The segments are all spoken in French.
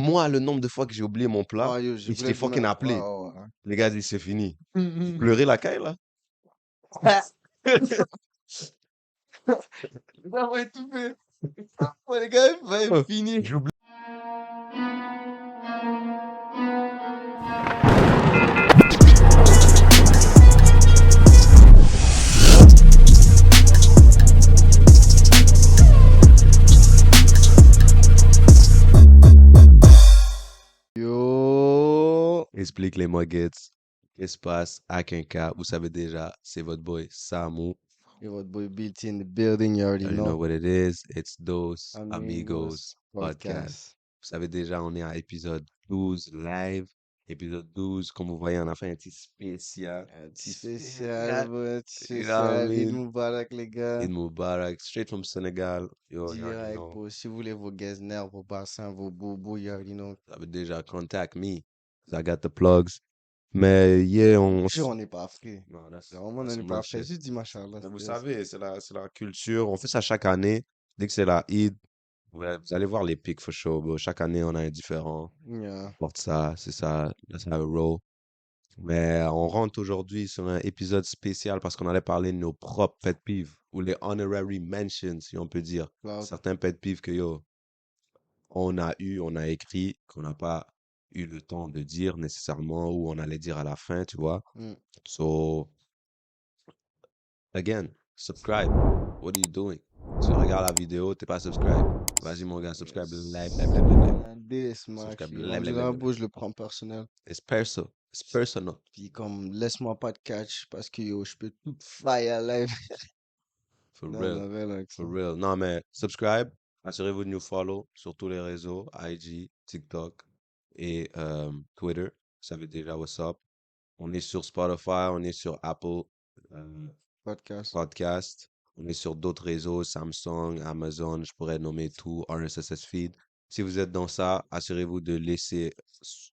moi, le nombre de fois que j'ai oublié mon plat, Oh, yo, et je t'ai fucking Ouais, appelé. ouais, Les gars disent c'est fini. ouais. Pleurer la caille, là? Ça va tout fait. Ouais, les gars, va finir. J'ai oublié. Yo, Explique les Muggets. Qu'est-ce qui se passe à Quinca? Vous savez déjà, c'est votre boy Samu. yo, votre boy Built in the building, you already You already know know. what it is. It's Dos Amigos Amigos Podcast. Podcast. Vous savez déjà, on est à épisode 12 live. Épisode 12, comme vous voyez, on a fait un petit spécial. Un petit Petit spécial, spécial. bro, un petit You know what I spécial. Eid mean? Mubarak, les gars. Eid Mubarak, straight from Senegal. Yo, you already Direct, know. bro. Si vous voulez vos Getzner, vos bassins, vos bobos, you already know. Vous avez déjà contact me. I got the plugs. Mais yeah, Sûr, on n'est pas frais. Non, Vraiment, on that's n'est some pas real frais. shit. Juste dis machallah. Mais vous savez, c'est la culture. On fait ça chaque année. Dès que c'est la Eid, ouais, vous allez voir les pics for sure, bro. Chaque année, on a un différent. Yeah. On porte ça, c'est ça. That's how it roll. Mais on rentre aujourd'hui sur un épisode spécial parce qu'on allait parler de nos propres pet peeves ou les honorary mentions, si on peut dire. Cloud. Certains pet peeves que yo, on a écrit, qu'on n'a pas eu le temps de dire nécessairement ou on allait dire à la fin, tu vois. Mm. So, again, subscribe. What are you doing? Tu regardes la vidéo, t'es pas subscribe. Vas-y, mon gars, subscribe. Live, live, live, live, live. This, ma Subscribe. fille. Live, Rendu live, là, live, live. bro, je le prends personnel. It's personal. It's personal. Puis comme, laisse-moi pas de catch parce que yo, je peux tout fire live. For Non, real. non, relax. For real. Non, mais subscribe. Assurez-vous de nous follow sur tous les réseaux, IG, TikTok et Twitter. Vous savez déjà what's up. On est sur Spotify, on est sur Apple Podcast. Podcast. On est sur d'autres réseaux, Samsung, Amazon, je pourrais nommer tout, RSS feed. Si vous êtes dans ça, assurez-vous de laisser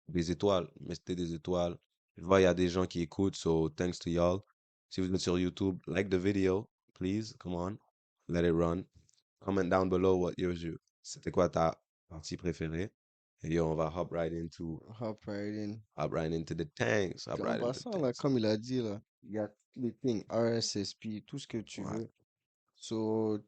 des étoiles. Mettez des étoiles. Je vois, il y a des gens qui écoutent, so thanks to y'all. Si vous êtes sur YouTube, like the video, please, come on, let it run. Comment down below c'était quoi ta partie préférée. Et yo, on va hop right into Hop right in. the tanks. Hop En right into the passant, là, tanks. comme il a dit, là, il y a les things, RSSP, tout ce que tu Ouais. veux. So,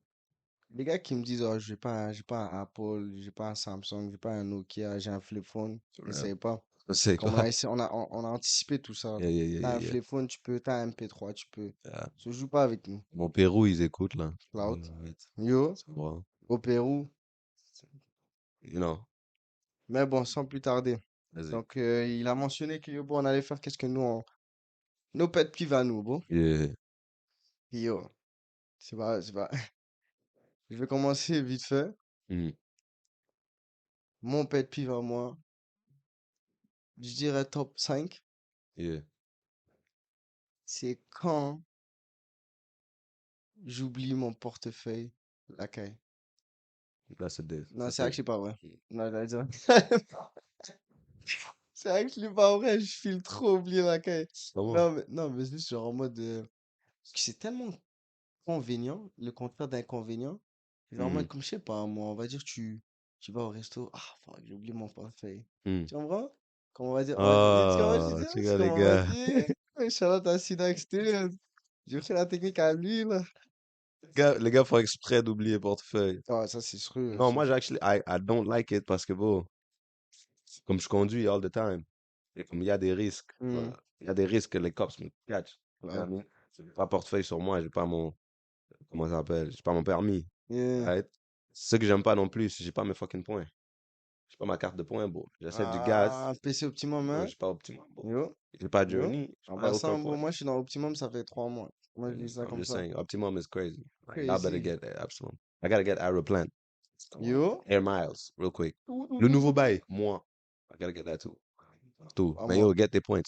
les gars qui me disent, oh, j'ai pas un Apple, j'ai pas un Samsung, j'ai pas un Nokia, j'ai un flip phone, n'essaye pas. C'est Comme quoi? on a anticipé tout ça. Yeah, yeah, yeah, T'as un yeah. flip phone, tu peux, t'as un MP3, tu peux. Yeah. So, joue pas avec nous. Mon Pérou, ils écoutent là. Cloud. Ouais, Yo, c'est bon. au Pérou. You know, Mais bon, sans plus tarder. vas-y. Donc, il a mentionné que yo, bon, on allait faire qu'est-ce que nous, nos pet peeves à nous, bon. Yeah. Puis, yo, c'est pas. Je vais commencer vite fait. Mm. Mon pet peeve à moi, je dirais top 5, Yeah. c'est quand j'oublie mon portefeuille, la caille. That's a diff. Non, Ça, c'est actually pas vrai. Mm. Non, j'allais dire. C'est actually pas vrai, je file trop oublier la caille. Comment? Non, mais juste genre en mode. Parce que c'est tellement convénient, le contraire d'inconvénient. Genre en mode, Mm. comme je sais pas, moi, on va dire, tu vas au resto. Ah, fuck, j'ai oublié mon portefeuille. Mm. Tu comprends? Comment on va dire? Tu comprends ce que je Oh, veux tu dire? vois, les Comment on va gars. dire? Charlotte a Sida Experience. J'ai pris la technique à lui, là. Les gars font exprès d'oublier portefeuille. Ah, ça, c'est sûr. Non, moi, I don't like it parce que, bon, comme je conduis all the time, et comme il y a des risques, Hmm, il y a des risques que les cops me catch. You know what I ouais. mean? J'ai pas portefeuille sur moi, j'ai pas mon, comment ça s'appelle? J'ai pas mon permis. Yeah. Right? Ce que j'aime pas non plus, c'est que j'ai pas mes fucking points. J'ai pas ma carte de points, bro. J'achète du gaz. Ah, PC Optimum, Bro, hein? j'ai pas Optimum, bro. Yo, J'ai pas yo. Journey. J'ai En pas aucun passant, bon, point. moi, je suis dans Optimum, ça fait 3 mois. Moi, je dis ça I'm comme just ça. saying, Optimum is crazy. Like, y'all better Crazy. get Optimum. I gotta get Aeroplan. Yo. Air Miles, real quick. Le nouveau bail, moi. I gotta get that too. Tout. À Mais moi. yo, get tes points.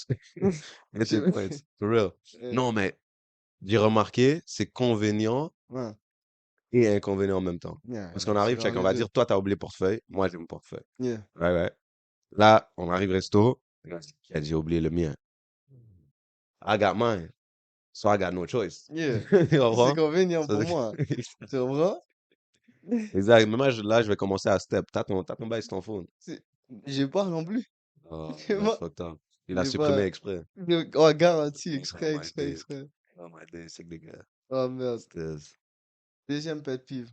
Get tes points. For real. Eh, Non, mais j'ai remarqué, c'est convénient ouais. et inconvénient en même temps. Yeah, Parce yeah, qu'on arrive, c'est dans check, on les va deux. dire, toi, t'as oublié portefeuille, moi, j'ai mon portefeuille. Yeah. Ouais, ouais. Là, on arrive resto. Le gars dit, j'ai oublié le mien. I got mine. So I got no choice. Yeah. Tu C'est comprends? convenient Ça, pour c'est- moi. Tu comprends? Exact. Mais moi, là, je vais commencer à step. T'as ton bail sur ton phone. J'ai pas non plus. Oh, J'ai that's pas. fucked up. Il a J'ai supprimé pas. exprès. Oh, garanti, Oh exprès, my exprès, days. exprès. Oh my days, c'est que les gars. Oh merde. Stills. Deuxième pet peeve.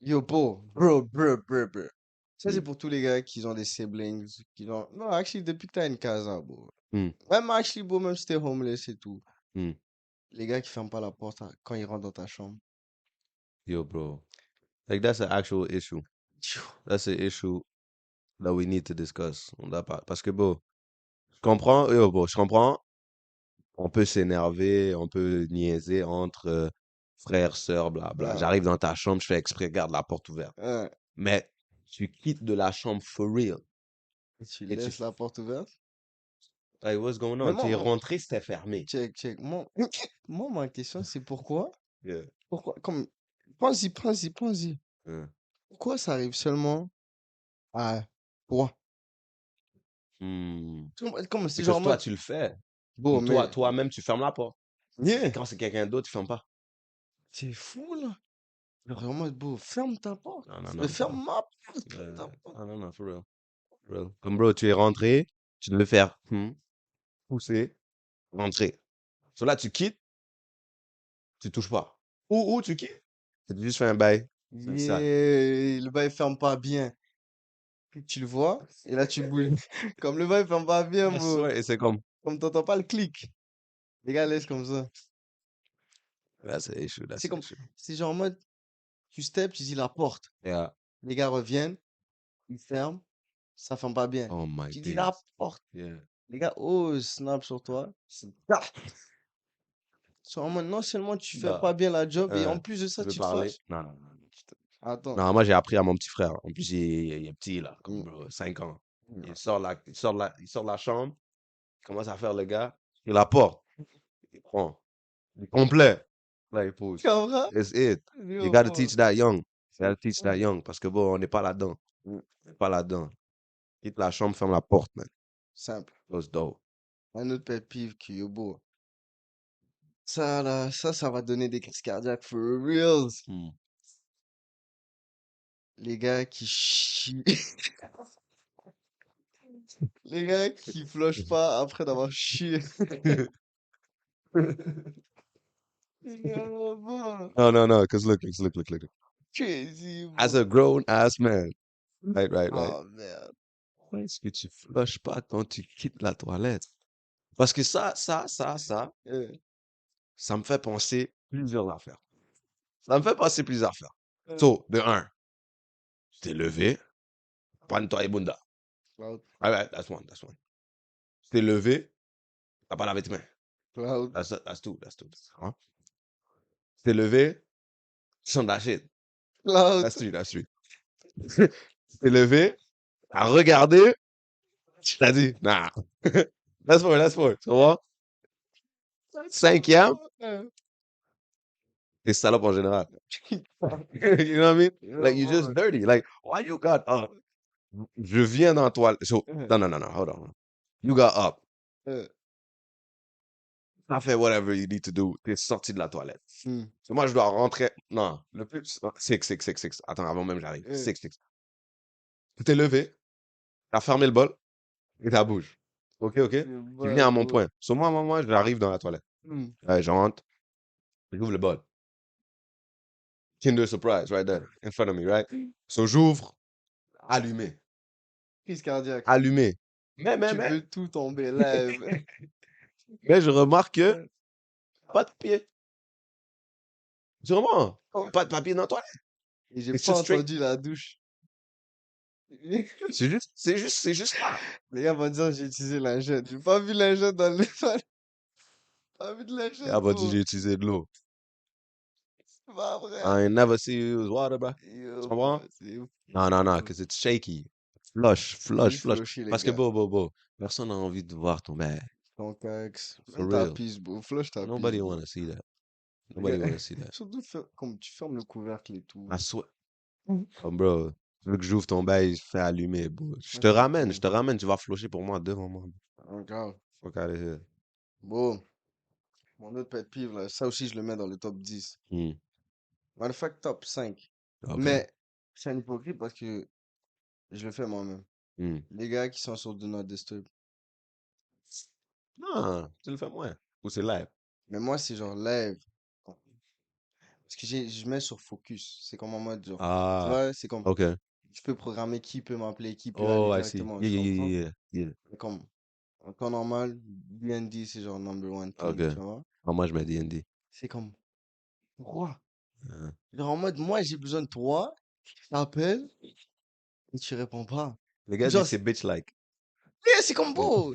Yo, bro. Ça, c'est Hmm. pour tous les gars qui ont des siblings, qui ont... Non, actually, depuis que t'as une casa, bro. Hmm. Même, actually, bro, même si t'es homeless et tout. Hmm. Les gars qui ferment pas la porte quand ils rentrent dans ta chambre. Yo, bro. Like, that's an actual issue. Tchou. That's an issue that we need to discuss. On doit pas. Parce que, bon, je comprends, yo, bon, je comprends. On peut s'énerver, on peut niaiser entre frères, sœurs, blabla. Ah, J'arrive dans ta chambre, je fais exprès, garde la porte ouverte. ah. Mais tu quittes de la chambre for real. Et tu Et tu laisses la porte ouverte. like, what's going Mais on? Tu es moi, rentré, c'était fermé. check. Moi, ma question, c'est pourquoi? Yeah. Pourquoi? Comme, pense-y. Yeah. Pourquoi ça arrive seulement à toi? Hmm. Comme c'est genre Because en toi, mode, tu le fais. bon, Comme toi, mais, toi-même, tu fermes la porte. Et yeah, quand c'est quelqu'un d'autre, tu fermes pas. c'est fou, là. Genre en mode, bon, ferme ta porte. Non, bro. Ferme ma porte, ferme ta Euh, porte. non, for real. For real. Comme bro, tu es rentré, tu devais faire pousser, rentrer. So là, tu quittes, tu touches pas. Ou tu quittes, tu juste fais un bail. C'est ça. Yeah, le bail ferme pas bien. Puis tu le vois, et là tu bouges. Comme le bail ferme pas bien, I bro. swear, et c'est comme, Comme t'entends pas le clic. Les gars laissent comme ça. that's an issue, C'est that's an comme, issue. c'est genre en mode, tu step, tu dis la porte. Yeah. Les gars reviennent, ils ferment, ça ferme pas bien. Oh my Tu dis la days. porte. Yeah. Les gars, oh, snap sur toi. Ah! Soit en mode, non seulement tu fais Non. pas bien la job, et en plus de Tu ça, veux tu te parler? fâches. Non. Attends. Non, moi, j'ai appris à mon petit frère. En plus, il est petit, là, comme Mm, bro, 5 ans. mm. Il sort de la chambre, il commence à faire le gars, il la porte, il prend. Il est complet. Là, il Tu pousse. comprends? It's it. You Yo, gotta bro. teach that young. You C'est gotta teach that fou. young. Parce que bon, on n'est pas là-dedans. Mm, On n'est pas là-dedans. Quitte la chambre, ferme la porte, man. simple. Close the door. Un autre pet peeve qui est beau. Ça, là, ça va donner des crises cardiaques for reals. Hmm. Les gars qui chient. Les gars qui flushent pas après d'avoir chié. Yo, bro. No. Because look. Crazy, As bro. a grown ass man. Right. Oh, merde. Pourquoi est-ce que tu flushes pas quand tu quittes la toilette? Parce que Euh, ça me fait penser plusieurs affaires. Ça me fait penser plusieurs affaires. euh, So, de un, tu t'es levé, pas nettoyer bunda. Cloud, Right, that's one. Tu t'es levé, t'as pas lavé tes mains. cloud, That's two. Hein? Tu t'es levé, tu sens de la shit. cloud. That's three. Tu t'es levé, t'as regardé, tu t'as dit, nah. That's four. Tu vois? Cinquième, Euh, t'es salope en général. You know what I mean? Yo, Like, you're bro. just dirty. Like, why you got up? Je viens dans la toilette. So, Euh, non, hold on. You got up. euh, T'as fait whatever you need to do. T'es sorti de la toilette. hmm, So, moi, je dois rentrer. Non, le plus. Six. Attends, avant même j'arrive. euh, Six. Tu t'es levé, t'as fermé le bol et t'as bouge. Ok. c'est Tu viens bon, à mon bro. point. So, moi, j'arrive dans la toilette. Hmm, Ouais, je rentre, j'ouvre le bol. Kinder Surprise, right there, in front of me, right? So, j'ouvre, allumé. Crise cardiaque. Allumé. Mais, Tu veux tout tomber live. mais je remarque que pas de pied. Sûrement. Pas de papier dans la toilette. Et j'ai It's pas just straight. entendu la douche. C'est juste là. Les gars vont dire j'ai utilisé lingette. J'ai pas vu lingette dans le pas vu de Ah, lingette, bah, bro. j'ai utilisé de l'eau. C'est pas vrai. I ain't never see you use water, bro. Tu Yo, bro, comprends? c'est fou, Non, bro. because it's shaky. J'ai Flush. flushé, les Parce que, gars. beau. Personne n'a envie de voir ton bain. Ton cax. For Même ta real. pisse, bro. Flush ta pisse, Nobody bro. wanna see that. Les gars, Nobody wanna see that. surtout comme tu fermes le couvercle et I tout. swear. Mhm. Oh, bro, tu veux que j'ouvre ton bail, je fais allumer, bro. Ouais, c'est fou. Je te ramène, tu vas flusher pour moi devant moi. Regarde. Fuck out of here. Bon, mon autre pet peeve, là, ça aussi, je le mets dans le top 10. Hmm. Matter of fact, top 5. Okay. Mais c'est un hypocrite parce que je le fais moi-même. Hmm. Les gars qui sont sur Do Not Disturb. Non, tu le fais moins. Ou c'est live. Mais moi, c'est genre live. Parce que je mets sur focus. C'est comme en mode genre. Tu Ah, vois, c'est comme. ok. Je peux programmer qui peut m'appeler, qui peut Oh, aller I see. directement. Yeah, Tu yeah, comprends? yeah, yeah, yeah. Mais comme. En temps normal, BND, c'est genre number one Ok. thing. Tu vois? Ah, moi, je mets D&D. C'est comme. Pourquoi? Euh, Genre en mode, moi, j'ai besoin de toi. Je t'appelle et tu réponds pas. Les gars Genre, disent c'est bitch-like. c'est comme beau.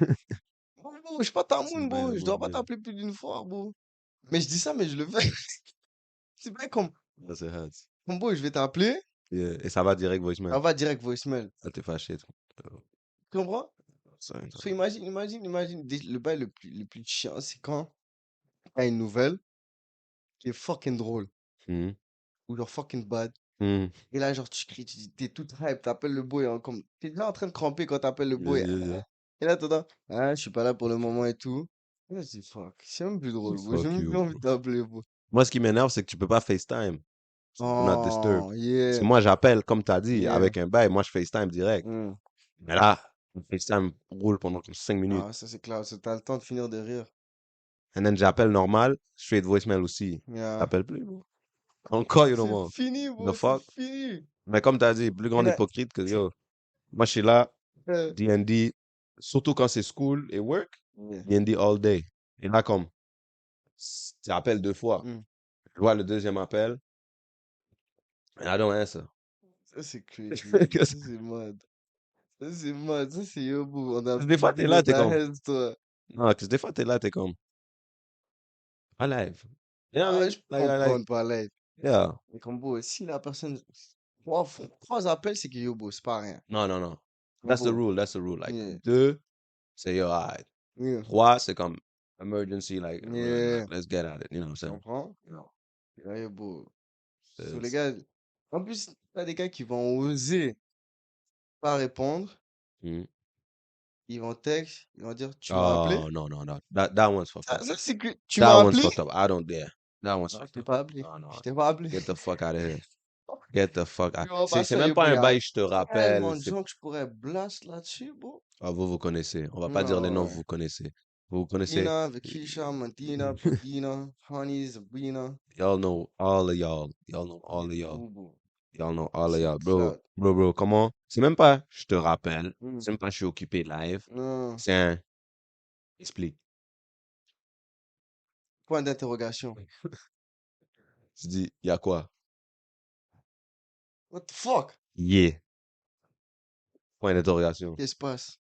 Bon, bro, je suis pas ta C'est moune, bien, bro. Je dois pas bien. t'appeler plus d'une fois, bro. Mais je dis ça, mais je le fais. C'est bien comme. Ça, c'est hard. Comme bro, je vais t'appeler. Yeah. Et ça va direct voicemail. On va direct voicemail. Ah, t'es fâché, toi. Tu comprends? Ça, So, imagine. Le bail le plus chiant, c'est quand t'as une nouvelle qui est fucking drôle. Mhm. Ou genre fucking bad. Mhm. Et là, genre, tu cries, t'es tout hype, t'appelles le boy, hein, comme. T'es déjà en train de cramper quand t'appelles le Yeah, boy. yeah, yeah. Et là, t'entends, ah, je suis pas là pour le moment et tout. Et là, je dis, fuck, c'est même plus drôle, bro. J'ai Fuck même plus you. envie de t'appeler, bro. Moi, ce qui m'énerve, c'est que tu peux pas FaceTime. Do not disturb. Oh, Parce que yeah, moi, j'appelle, comme tu as dit, yeah. avec un bail. Moi, je FaceTime direct. Hmm. Mais là, le FaceTime roule pendant 5 minutes. Ah, ça, c'est clair. T'as le temps de finir de rire. Et then, j'appelle normal, straight voicemail aussi. Yeah. T'appelles plus, bro. Encore, you know, C'est more. fini, The bro, c'est fuck? fini. Mais comme tu as dit, plus Et grand là, hypocrite que yo. Moi, je suis là, euh, D&D, surtout quand c'est school et work, yeah. D&D all day. Et là, comme, tu appelles 2 fois. Hmm. Je vois le deuxième appel, and I don't answer. Ça, c'est crazy, bro. Ça, c'est mad. Ça, c'est mad. Ça, c'est yo, bro. On a Des fois, t'es buildé là, dans t'es ta comme, head, toi. non, parce que des fois, t'es là, t'es comme, alive. You know what I Ah, mean? je peux comprendre par là. Yeah. Mais comme, bro, si la personne. Trois appels, c'est que yo, bro, c'est pas rien. Non, non, non. Comme, That's the bro. rule, that's the rule. Like, Yeah. 2, c'est yo, alright. Yeah. 3, c'est comme, emergency, like, Yeah. let's get at it. You know what I'm Tu saying? comprends? No. Là, yo, bro. Sur les It's- gars. En plus, t'as des gars qui vont oser pas répondre. Mm. Ils vont texte. Ils vont dire, tu m'as appelé? Oh, no, no, no. That one's fucked up. Ça, c'est que tu That m'as one's appelé? fucked up. I don't dare. That one's Non, je fucked t'ai up. pas appelé. No, Je no. t'ai pas appelé. Get the fuck out of here. Get the fuck out. Yo, C'est bah c'est ça, même yo, pas bro, un bail, je te rappelle. tellement de gens que je pourrais blast là-dessus, bro. Ah, vous, vous connaissez. On va pas dire les Non, noms, ouais. vous connaissez. Vous connaissez. Tina, Vakisha, Madina, Pudina, Honey, Sabrina. Y'all know all of y'all. Y'all know Il y all a of y'all. tout, bro. Y'all know all of C'est y'all. Bro, cloud. bro, comment? C'est même pas je te rappelle. Hmm. C'est même pas je suis occupé live. Non. C'est un explique. Point d'interrogation. Tu dis, y a quoi? What the fuck? Yeah. Point d'interrogation. Qu'est-ce qui se passe?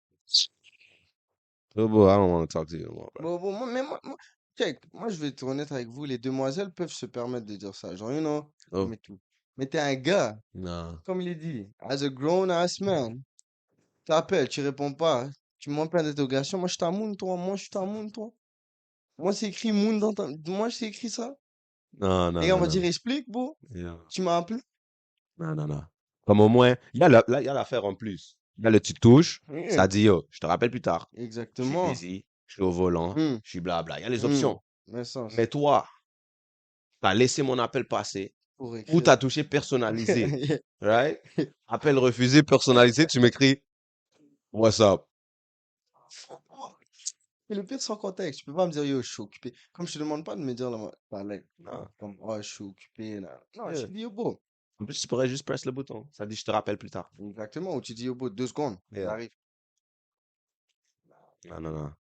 Oh, bro, I don't want to talk to you anymore, bro. Bon, mais check. Moi, je vais être honnête avec vous. Les demoiselles peuvent se permettre de dire ça. Genre, you know, Oh, mais tout. Mais t'es un gars, nah. comme il est dit, as a grown ass man. T'appelles, tu réponds pas. Tu me montres plein d'interrogations. Moi, je t'amoune, toi. Moi, je t'amoune, toi. Moi, c'est écrit Moon dans ta. Moi, c'est écrit ça. Non, Les non, gars, on non, va non. dire explique, bro. Yeah. Tu m'as appelé. Non, non, non. Comme au moins, là, il y a l'affaire en plus. Il y a le tu touches, Yeah. ça dit, yo, je te rappelle plus tard. Je suis Exactement. busy, je suis au volant, Hmm, je suis blabla. Il y a les hmm. options. Mais sens. Mais toi, t'as laissé mon appel passer Pour ou écrire. t'as touché personnalisé. Right? Appel refusé, personnalisé, tu m'écris, what's up? Et le pire, sans contexte. Tu peux pas me dire, yo, je suis occupé. Comme je te demande pas de me dire, là, Non. comme, oh, je suis occupé, là. Non, Yeah. tu dis, yo, bro. En plus, tu pourrais juste press le bouton. Ça dit, je te rappelle plus tard. Exactement. Ou tu dis, yo, bro, 2 secondes. Yeah. J'arrive. Non, non, non.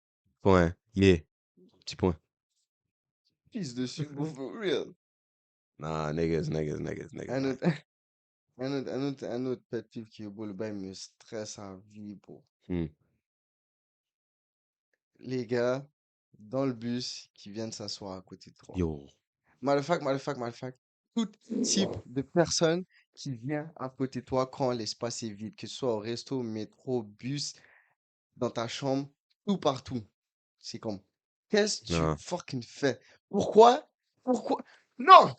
Point. Yeah. Petit point. Pisse dessus, bro, for real. Nah, niggas, Un man. autre, un autre pet peeve qui est beau, le bail me stresse à vie, bro. Hmm. Les gars, dans le bus, qui viennent s'asseoir à côté de toi. Yo. Matter of fact. Tout type de personne qui vient à côté de toi quand l'espace est vide, que ce soit au resto, métro, bus, dans ta chambre, tout partout. C'est comme, qu'est-ce que tu Non. fucking fais? Pourquoi? Pourquoi? Non!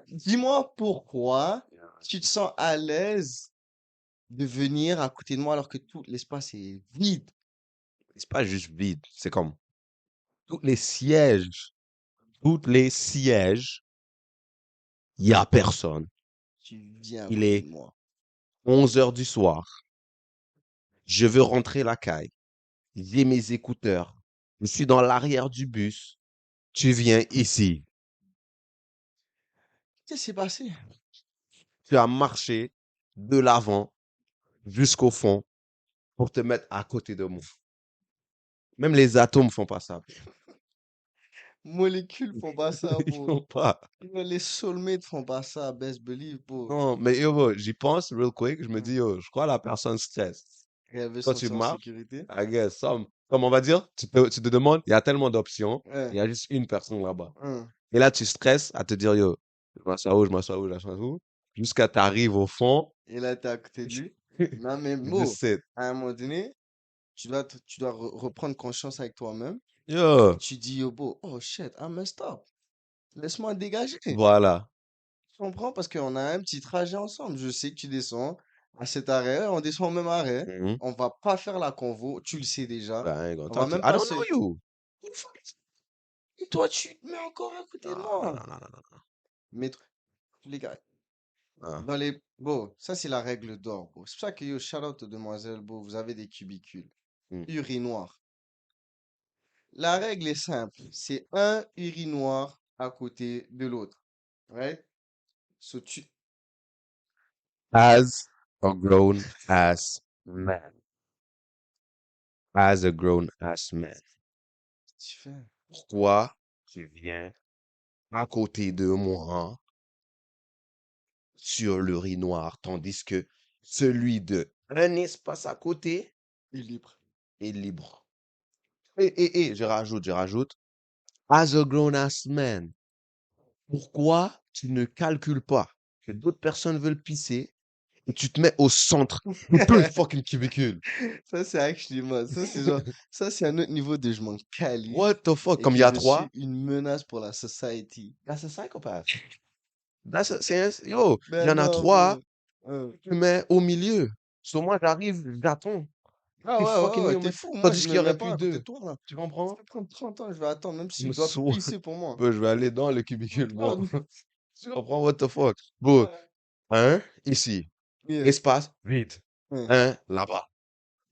Dis-moi pourquoi tu te sens à l'aise de venir à côté de moi alors que tout l'espace est vide. C'est pas juste vide. C'est comme tous les sièges. Tous les sièges. Il y a personne. Tu viens à Il côté est de moi. 11 heures du soir. Je veux rentrer la caille. J'ai mes écouteurs. Je suis dans l'arrière du bus. Tu viens ici. Qu'est-ce qui s'est passé? Tu as marché de l'avant jusqu'au fond pour te mettre à côté de moi. Même les atomes font pas ça. Molécules font pas ça, Ils bro. font pas. Les soulmates font pas ça, best believe, bro. Non, mais yo, bro, j'y pense real quick. Je me Hum. dis, yo, je crois que la personne stresse. Et elle veut se Quand tu sentir en marches, sécurité. I guess, comme on va dire, tu te demandes, il y a tellement d'options, il Ouais. y a juste une personne là-bas. Hum. Et là, tu stresses à te dire, yo, je m'assois où, je m'assois où, je m'assois où, jusqu'à t'arrives au fond. Et là, t'es à côté de lui. Non, mais You just bro, sit. à un moment donné, tu dois reprendre conscience avec toi-même. Et Yo, tu dis, yo, bro, oh shit, I messed up. Laisse-moi dégager. Tu voilà. comprends? Parce qu'on a un petit trajet ensemble. Je sais que tu descends à cet arrêt, on descend au même arrêt. Mhm. On va pas faire la convo, tu le sais déjà. Ben, I ain't gonna On va talk to you. même I pas don't se... know you. Et toi, tu te mets encore à côté de Non, non, moi. non, non, non, non. Mais les gars, Ah, dans les... Bon, ça c'est la règle d'or, bro. C'est pour ça que yo, shout out aux demoiselles, bro. Vous avez des cubicules. hmm. Urinoir. La règle est simple. C'est un urinoir à côté de l'autre. Right? So, As a grown ass man. As a grown ass man. tu fais. Pourquoi tu viens à côté de moi sur l'urinoir, tandis que celui de un espace à côté Il est libre. est libre? Et, je rajoute, as a grown ass man, pourquoi tu ne calcules pas que d'autres personnes veulent pisser et tu te mets au centre de tout le fucking cubicule? Ça, c'est actually moi. Ça, c'est genre, ça, c'est un autre niveau de je m'en calisse What the fuck? et Comme il que y a je suis trois, une menace pour la society. that's a psychopath. Yo, il y Ben en a non, trois, bro. Hein. tu mets au milieu. Sur moi, j'arrive, j'attends. Ah T'es ouais, ouais, fucking ouais, me, t'es man. fou. Moi, Tandis je qu'il y me mets aurait pas plus à côté deux. de toi, là. Tu Ça comprends? peut prendre 30 ans, je vais attendre, même Je si me je dois saoule. pisser pour moi. Je vais aller dans le cubicule, bon. Ah, Tu comprends? What the fuck? Bon, ouais. un, ici. Yeah. Espace, vide. Hein. Un, là-bas.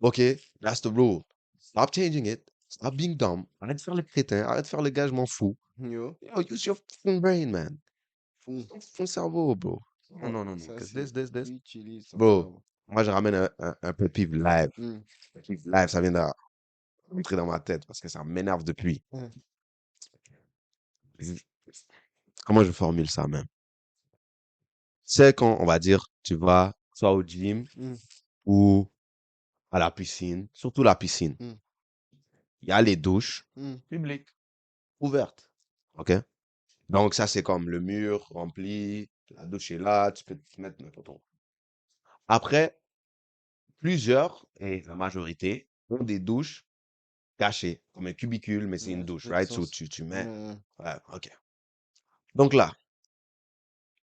OK? That's the rule. Stop changing it. Stop being dumb. Arrête de faire le crétin. Arrête de faire le gars, je m'en fous. Yo. Yo, use your fucking brain, man. Fou. Ton cerveau, bro. Non, Ouais, non, non, non. ça, Cause c'est... this. Utilise ton Bro, cerveau. moi, je ramène un pet peeve live. Hmm. Pet peeve live, ça vient d'entrer dans ma tête parce que ça m'énerve depuis. Hein. Comment je formule ça, même? C'est quand, on va dire, tu vas soit au gym Hmm. ou à la piscine, surtout la piscine. Hmm. Il y a les douches Hmm. publiques, ouvertes. OK? Donc, ça, c'est comme le mur rempli, la douche est là, tu peux te mettre n'importe où. Après, plusieurs, et la majorité, ont des douches cachées, comme un cubicule, mais c'est Ouais, une ça douche, fait du right? So, sens. tu mets. Ouais. Ouais, OK. Donc là,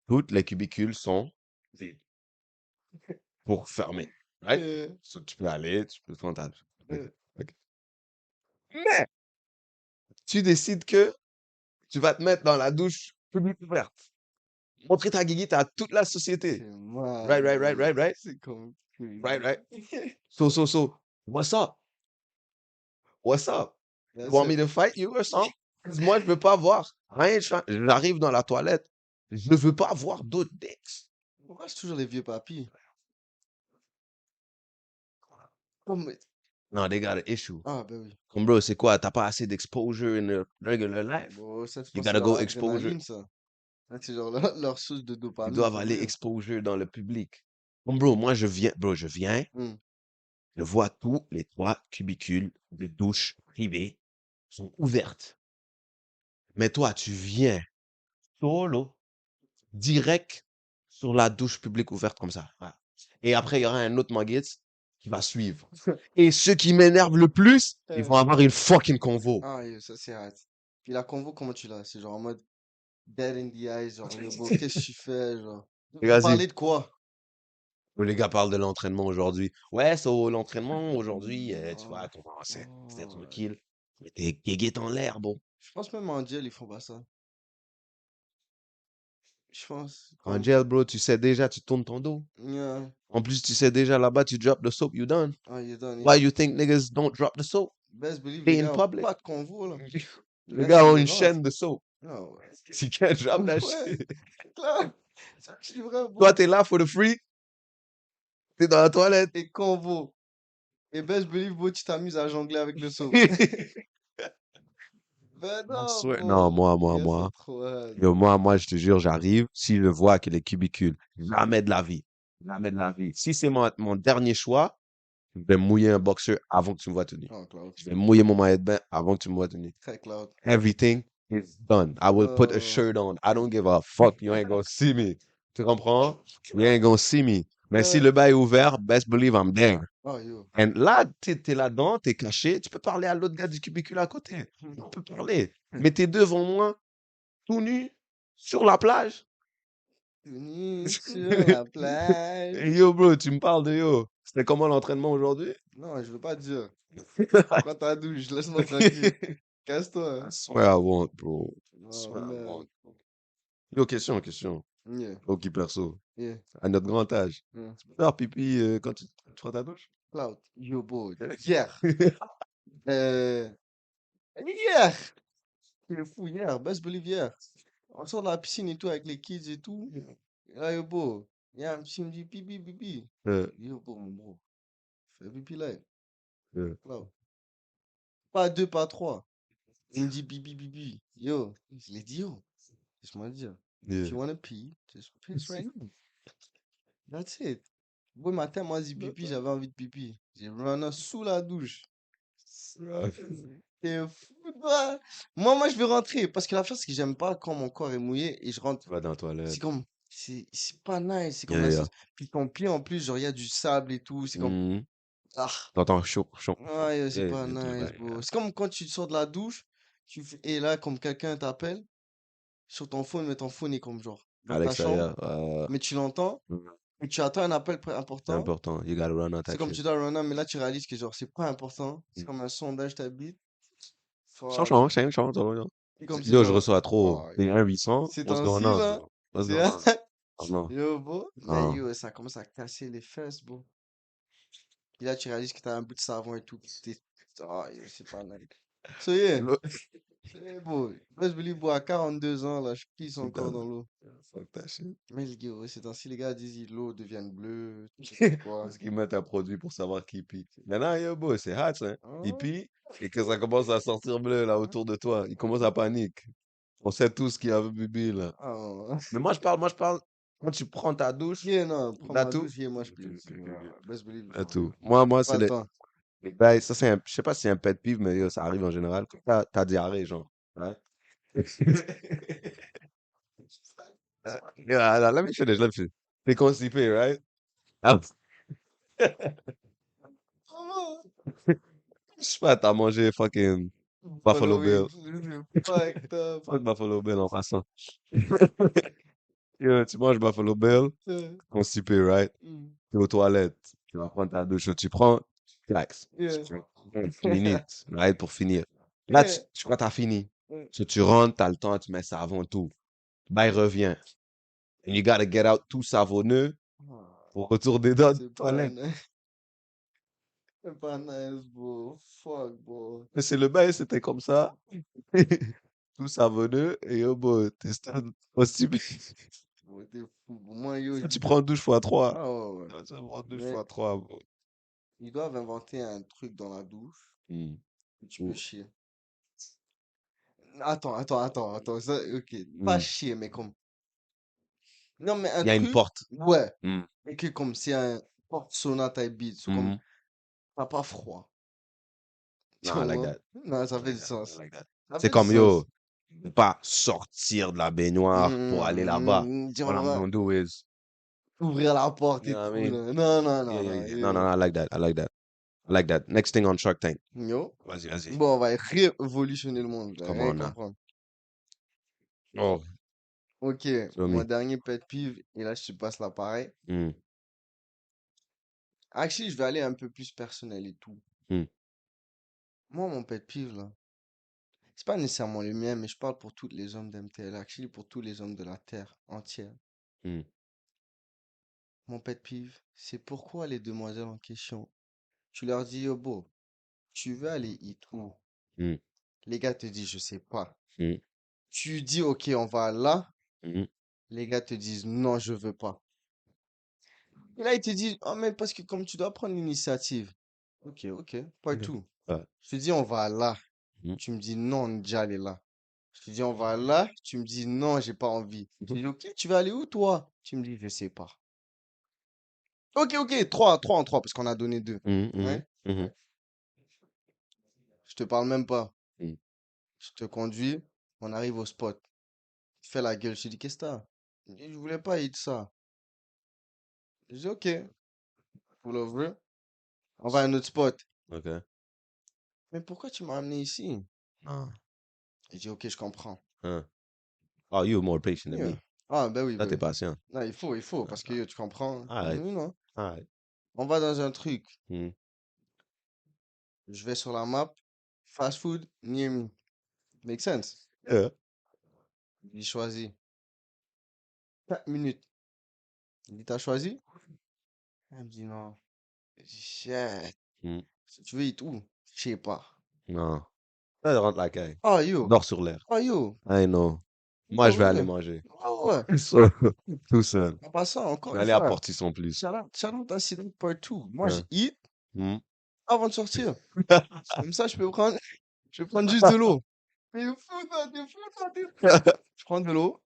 toutes les cubicules sont vides pour fermer, right? Euh, So, tu peux aller, tu peux prendre ta douche. OK, euh, OK. Mais, tu décides que tu vas te mettre dans la douche publique ouverte. Montrer ta guiguite à toute la société. c'est Right, right, right, malade. right, right, C'est comme right, crazy. right. So, what's up? What's up? You That's want me it. to fight you or something? Parce que moi, je veux pas voir rien. J'arrive dans la toilette. Je ne veux pas voir d'autres dicks. Pourquoi c'est toujours les vieux papis? Comme... Non, they got an issue. Ah, ben oui. Comme bro, c'est quoi? T'as pas assez d'exposure in the regular life. Bon, ça, je You pense que c'est gotta leur go exposure. adrénaline, ça. Ça, c'est genre leur source de Ils dopamine doivent for aller real. exposure dans le public. Comme bro, moi, je viens, Hmm. je vois tous les trois cubicules de douche privées sont ouvertes. Mais toi, tu viens solo, direct sur la douche publique ouverte comme ça. Voilà. Et après, il y aura un autre Muggets qui va suivre. Et ceux qui m'énervent le plus, ils Euh, vont avoir une fucking convo. Ah, yo, ça, c'est hard. Puis la convo, comment tu l'as? C'est genre en mode dead in the eyes, genre, yo, bro, qu'est-ce que tu fais, genre? Et Vous vas-y. parlez de quoi? Les gars parlent de l'entraînement aujourd'hui. Ouais, l'entraînement aujourd'hui, tu vois, Oh, comment c'est oh, ouais. tranquille. Mais t'es guéguette en l'air, bon. Je pense même en gel, ils font pas ça. Je pense, En comme, gel, bro, tu sais déjà, tu tournes ton dos. yeah, En plus, tu sais déjà là-bas, tu drop the soap, you done. oh, you done, Why yeah. you think niggas don't drop the soap? Best believe, les They in gars ont public. pas de convo, là. Les Les gars, gars c'est ont ils une rentrent. chaîne de soap. Ah ouais. You can't drop that Ouais, shit. clair. C'est vrai, Toi, bro. t'es là for the free. T'es dans la toilette. Et convo. Et best believe, bro, tu t'amuses à jongler avec le soap. Ben I non, swear. Non, bro. Les gars sont moi. trop hard. Yo, moi, je te jure, j'arrive. Si je vois que les cubicules, jamais de la vie. Jamais de la vie. Si c'est mon dernier choix, je vais mouiller un boxeur avant que tu me vois tenir. Oh, Cloud. Je vais mouiller mon maillot de bain avant que tu me vois tenir. Très Cloud. Everything is done. I will put a Oh. shirt on. I don't give a fuck. You ain't gonna see me. Tu comprends? You ain't gonna see me. Mais si Euh, le bail est ouvert, best believe I'm there. oh, yo. And là, t'es là-dedans, t'es caché, tu peux parler à l'autre gars du cubicule à côté. On peut parler. Mais t'es devant moi, tout nu, sur la plage. Venu sur la plage. Hey, yo, bro, tu me parles de yo. C'était comment l'entraînement aujourd'hui? Non, je veux pas dire. Prends ta douche, laisse-moi tranquille. Casse-toi. I swear I won't, bro. I Oh, swear I man. won't. Yo, question. Yeah, Ok, perso. yeah, À notre grand âge. yeah. Tu peux faire pipi quand tu prends ta douche? Cloud. Yo, bro. Hier. Euh, hier. C'est fou, hier. Best believe hier. On sort de la piscine et tout avec les kids et tout. Et là, yo, bro. Il y a un petit, il me dit pipi, pipi. Euh, Yo, bro, mon bro. Fais pipi là. euh, Cloud. Pas deux, pas trois. Il me dit pipi, pipi. Yo. Je l'ai dit, yo. Laisse-moi le dire. yeah. If you wanna pee, just piss right now. That's it. Bon matin, moi, j'ai pipi, j'avais envie de pipi. J'ai run sous la douche. T'es fou, toi. Moi, je vais rentrer. Parce que la chose, c'est que j'aime pas quand mon corps est mouillé et je rentre. Tu vas dans la C'est toilette. comme. C'est pas nice. C'est comme Yeah, la yeah. sensation. Puis ton pied, en plus, genre, il y a du sable et tout. C'est comme. Mhm. Ah. T'entends chaud, chaud. Ouais, c'est Yeah, pas yeah, nice, yeah, bro. yeah. C'est comme quand tu sors de la douche. Et là, comme quelqu'un t'appelle sur ton phone, mais ton phone est comme genre dans À ta chambre. l'extérieur, Mais tu l'entends. mhm. Et tu attends un appel C'est important. important. You gotta run out C'est that comme shit. tu dois runner, mais là, tu réalises que genre, c'est pas important. C'est Mm. comme un sondage t'habite. Fuck. Change. C'est comme ces Yo, je temps-là. reçois trop. Oh, Des 1-800, ces what's going temps-ci, on, là. bro? What's C'est going on? Oh, non. Yo, bro. Mais Non. yo, ça commence à casser les fesses, bro. Et là, tu réalises que t'as un bout de savon et tout. Ah, yo, c'est pas nice. So, yeah. L'eau- C'est beau. Best believe, bro, à 42 ans, là, je pisse Tu encore dans donnes. l'eau. Fuck that shit. Mais les gars, ouais, ces temps-ci, les gars disent l'eau devient bleue, je sais pas quoi. Parce qu'ils mettent un produit pour savoir qui pique. Maintenant, yo, bro, c'est hot, hein. Il Hein? pique et que ça commence à sortir bleu là Hein? autour de toi. Il commence à paniquer. On sait tous qu'il y a un bébé là. Ah, non. Mais moi, je parle, quand tu prends ta douche, Yeah, non, prends là ma tout. douche, yeah, moi, je Ok, pisse. ok, ok, ok. Best believe, Là genre, tout. Moi, pas c'est le temps. les bails, ça c'est un, je sais pas si c'est un pet peeve, mais yo, ça arrive en général. Quand t'as diarrhée, genre. Ouais. Yeah, let me finish, let me finish. T'es constipé, right? Ah, Comment? je sais pas, t'as mangé fucking Buffalo Bill. Following, c'est fucked up. Fuck Buffalo Bill en passant. Yo, tu manges Buffalo Bill, Euh, constipé, right? mm, T'es aux toilettes, tu vas prendre ta douche, tu prends, relax. yeah. 5 minutes, right, pour finir. Là, Yeah. tu crois que t'as fini. Ouais. So, tu rentres, t'as le temps, tu mets ça avant tout. Ben, il revient. And you gotta get out tout savonneux Ah, pour retourner dans la c'est pas toilette. nice. C'est pas nice, bro. Fuck, bro. Mais c'est le bail, c'était comme ça. Tout savonneux, et oh, bon, t'es stade constipé. Bro, t'es fou. Moi, yo, Tu prends 12 fois 3. ah ouais, ouais. Tu prends 12 Mais fois 3, bro. ils doivent inventer un truc dans la douche Hmm. où tu peux Hmm. chier. Attends. Ça, ok. Pas Hmm. chier, mais comme. Non, mais un Il y a une truc. porte. Ouais. Hmm. Et que comme c'est un porte-sauna type beat. C'est comme. Mhm. T'as pas froid. Tu Non, I like vois? that. Non, ça I fait like du that. I sens. like that. Ça C'est fait du comme, sens. yo, pas sortir de la baignoire pour aller là-bas. Tu What I'm vois? gonna do is, Ouvrir la porte you et know what tout, I mean? là. Non. Yeah. No, I like that. I like that. I like that. Next thing on Shark Tank. Yo. Vas-y. Bon, on va révolutionner le monde. Je vais Come rien on now. comprendre. Oh, Ok, show mon me. dernier pet peeve, et là je te passe l'appareil. Hmm. Actually, je vais aller un peu plus personnel et tout. Hmm. Moi, mon pet peeve, là, c'est pas nécessairement le mien, mais je parle pour tous les hommes d'MTL, actually pour tous les hommes de la Terre entière. Hmm, Mon pet peeve, c'est pourquoi les demoiselles en question, tu leur dis, yo, beau, tu veux aller hit où? hmm, Les gars te disent, je sais pas. hmm, Tu dis, ok, on va là. hmm. Les gars te disent, non, je veux pas. Et là, ils te disent, oh, mais parce que comme tu dois prendre l'initiative. Ok, ok, pas Ok. tout. Ouais. Je te dis, on va là. Hmm. Tu me dis, non, on est déjà allé là. Je te dis, on va là. Tu me dis, non, j'ai pas envie. Je te dis, ok, tu vas aller où, toi? Tu me dis, je sais pas. Ok, ok, trois en trois, parce qu'on a donné deux. Mhm, mhm, Ouais? mhm, Je te parle même pas. mhm. Je te conduis, on arrive au spot. Tu fais la gueule. Je te dis, qu'est-ce que t'as? Il dit, je voulais pas être ça. Je dis, ok, pour le vrai, on va à un autre spot. Ok. Mais pourquoi tu m'as amené ici? Ah. Il dit, ok, je comprends. Hein. Oh, you're more patient than Yeah. me. Ah, ben oui, Là, ben t'es oui. patient. Non, il faut, parce que yo, tu comprends. Arrête. Non. Arrête. On va dans un truc. Mhm. Je vais sur la map. Fast food, near me. Make sense? Yeah. Il choisit. 4 minutes. Il dit, t'as choisi? Elle me dit, non. Je dis, shit. Mhm. Si tu veux, il où? Je sais pas. Non. Là, rentre la caille. Ah, yo. Dors sur l'air. Ah, yo. I know. Moi, Pour je vais aller vrai. manger. Ah, ouais. So, tout seul. En passant, Je encore vais une aller à fois, Portis en plus. shout-out à Cédric Partout. Moi, j'ai Hein. eat Mhm. avant de sortir. Comme ça, je peux prendre juste de l'eau. Mais fou, toi, t'es fou, toi, t'es fou. Je prends de l'eau,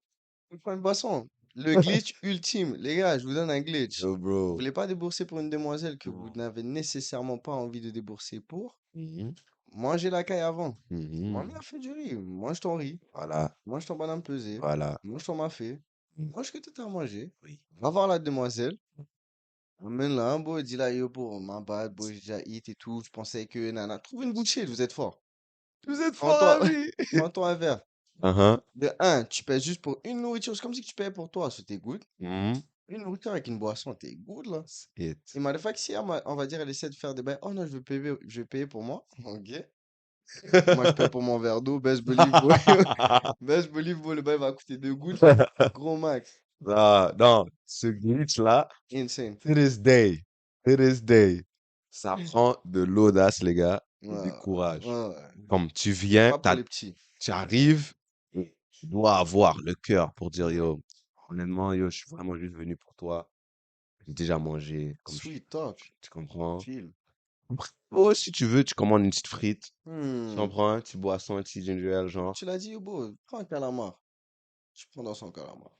je prends une boisson. Le glitch ultime. Les gars, je vous donne un glitch. Yo, Vous bro. voulez pas débourser pour une demoiselle que vous n'avez nécessairement pas envie de débourser pour? Mhm. Mangez la caille avant. Ma Mhm. mère fait du riz. Mange ton riz. Voilà. Mange ton banane pesée. Voilà. Mange ton mafé. Mhm. Mange ce que tu as à manger. Oui. Va voir la demoiselle. Amène là, boy, dis là, yo, pour ma bad, boy, j'ai déjà hit et tout. Je pensais que, nana, trouve une good shit, vous êtes fort. Vous êtes fort, Prends-toi, ami. prends-toi un verre. Uh-huh. De un, tu payes juste pour une nourriture. C'est comme si tu payais pour toi, c'était good. Mhm. Une nourriture avec une boisson, t'es good là. That's it. Et motherfucker, si on va dire, elle essaie de faire des bails, oh non, je vais payer pour moi. Ok. Moi, je paye pour mon verre d'eau. Best believe, boy. Best believe, boy, le bail va coûter 2 gouttes. Gros max. Ah, non, ce glitch-là, Insane. to this day, to this day, ça prend de l'audace, les gars, et du Ouais, courage. ouais. Comme tu viens, Pas pour les petits. tu arrives, et tu dois avoir le cœur pour dire, yo, honnêtement, yo, je suis vraiment juste venu pour toi. J'ai déjà mangé, Sweet talk. tu comprends? Chill. Oh, si tu veux, tu commandes une petite frite, tu Hmm. comprends? Un petit boisson, un petit ginger ale, genre. Tu l'as dit, Yobo, prends un calamar. Je prends dans son calamar.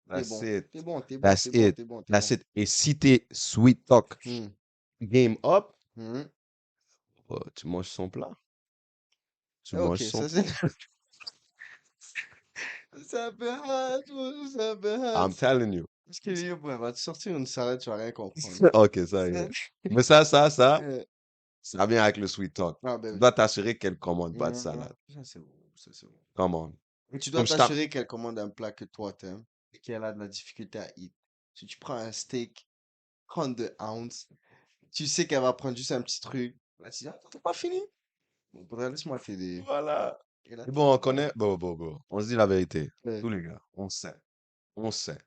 T'es That's bon. it. T'es bon, t'es bon, That's t'es bon, it. t'es bon, t'es That's bon. it. Et si t'es sweet talk, Hmm. game up, Hmm. tu manges son plat. Tu Ok, manges son ça plat. c'est. Ça fait hâte, ça fait I'm hâte. telling you. Parce que Yobo, elle va te sortir une salade, tu vas rien comprendre. Ok, ça y est. Mais Euh, ça vient avec le sweet talk. Ah, ben Tu oui. dois t'assurer qu'elle commande pas de Mhm. salade. Ça c'est bon, ça c'est bon. Come on. Et tu dois Comme je t'app- t'assurer qu'elle commande un plat que toi t'aimes et qu'elle a de la difficulté à eat. Si tu prends un steak, 32 ounces, tu sais qu'elle va prendre juste un petit truc. Là, tu dis, attends, t'as pas fini? Bon, faudrait laisse-moi t'aider. Voilà. Et là, Et tu bon, dis, on bon, connaît. Bon, bon, bon. On se dit la vérité. ouais. Tous les gars, on sait. On sait.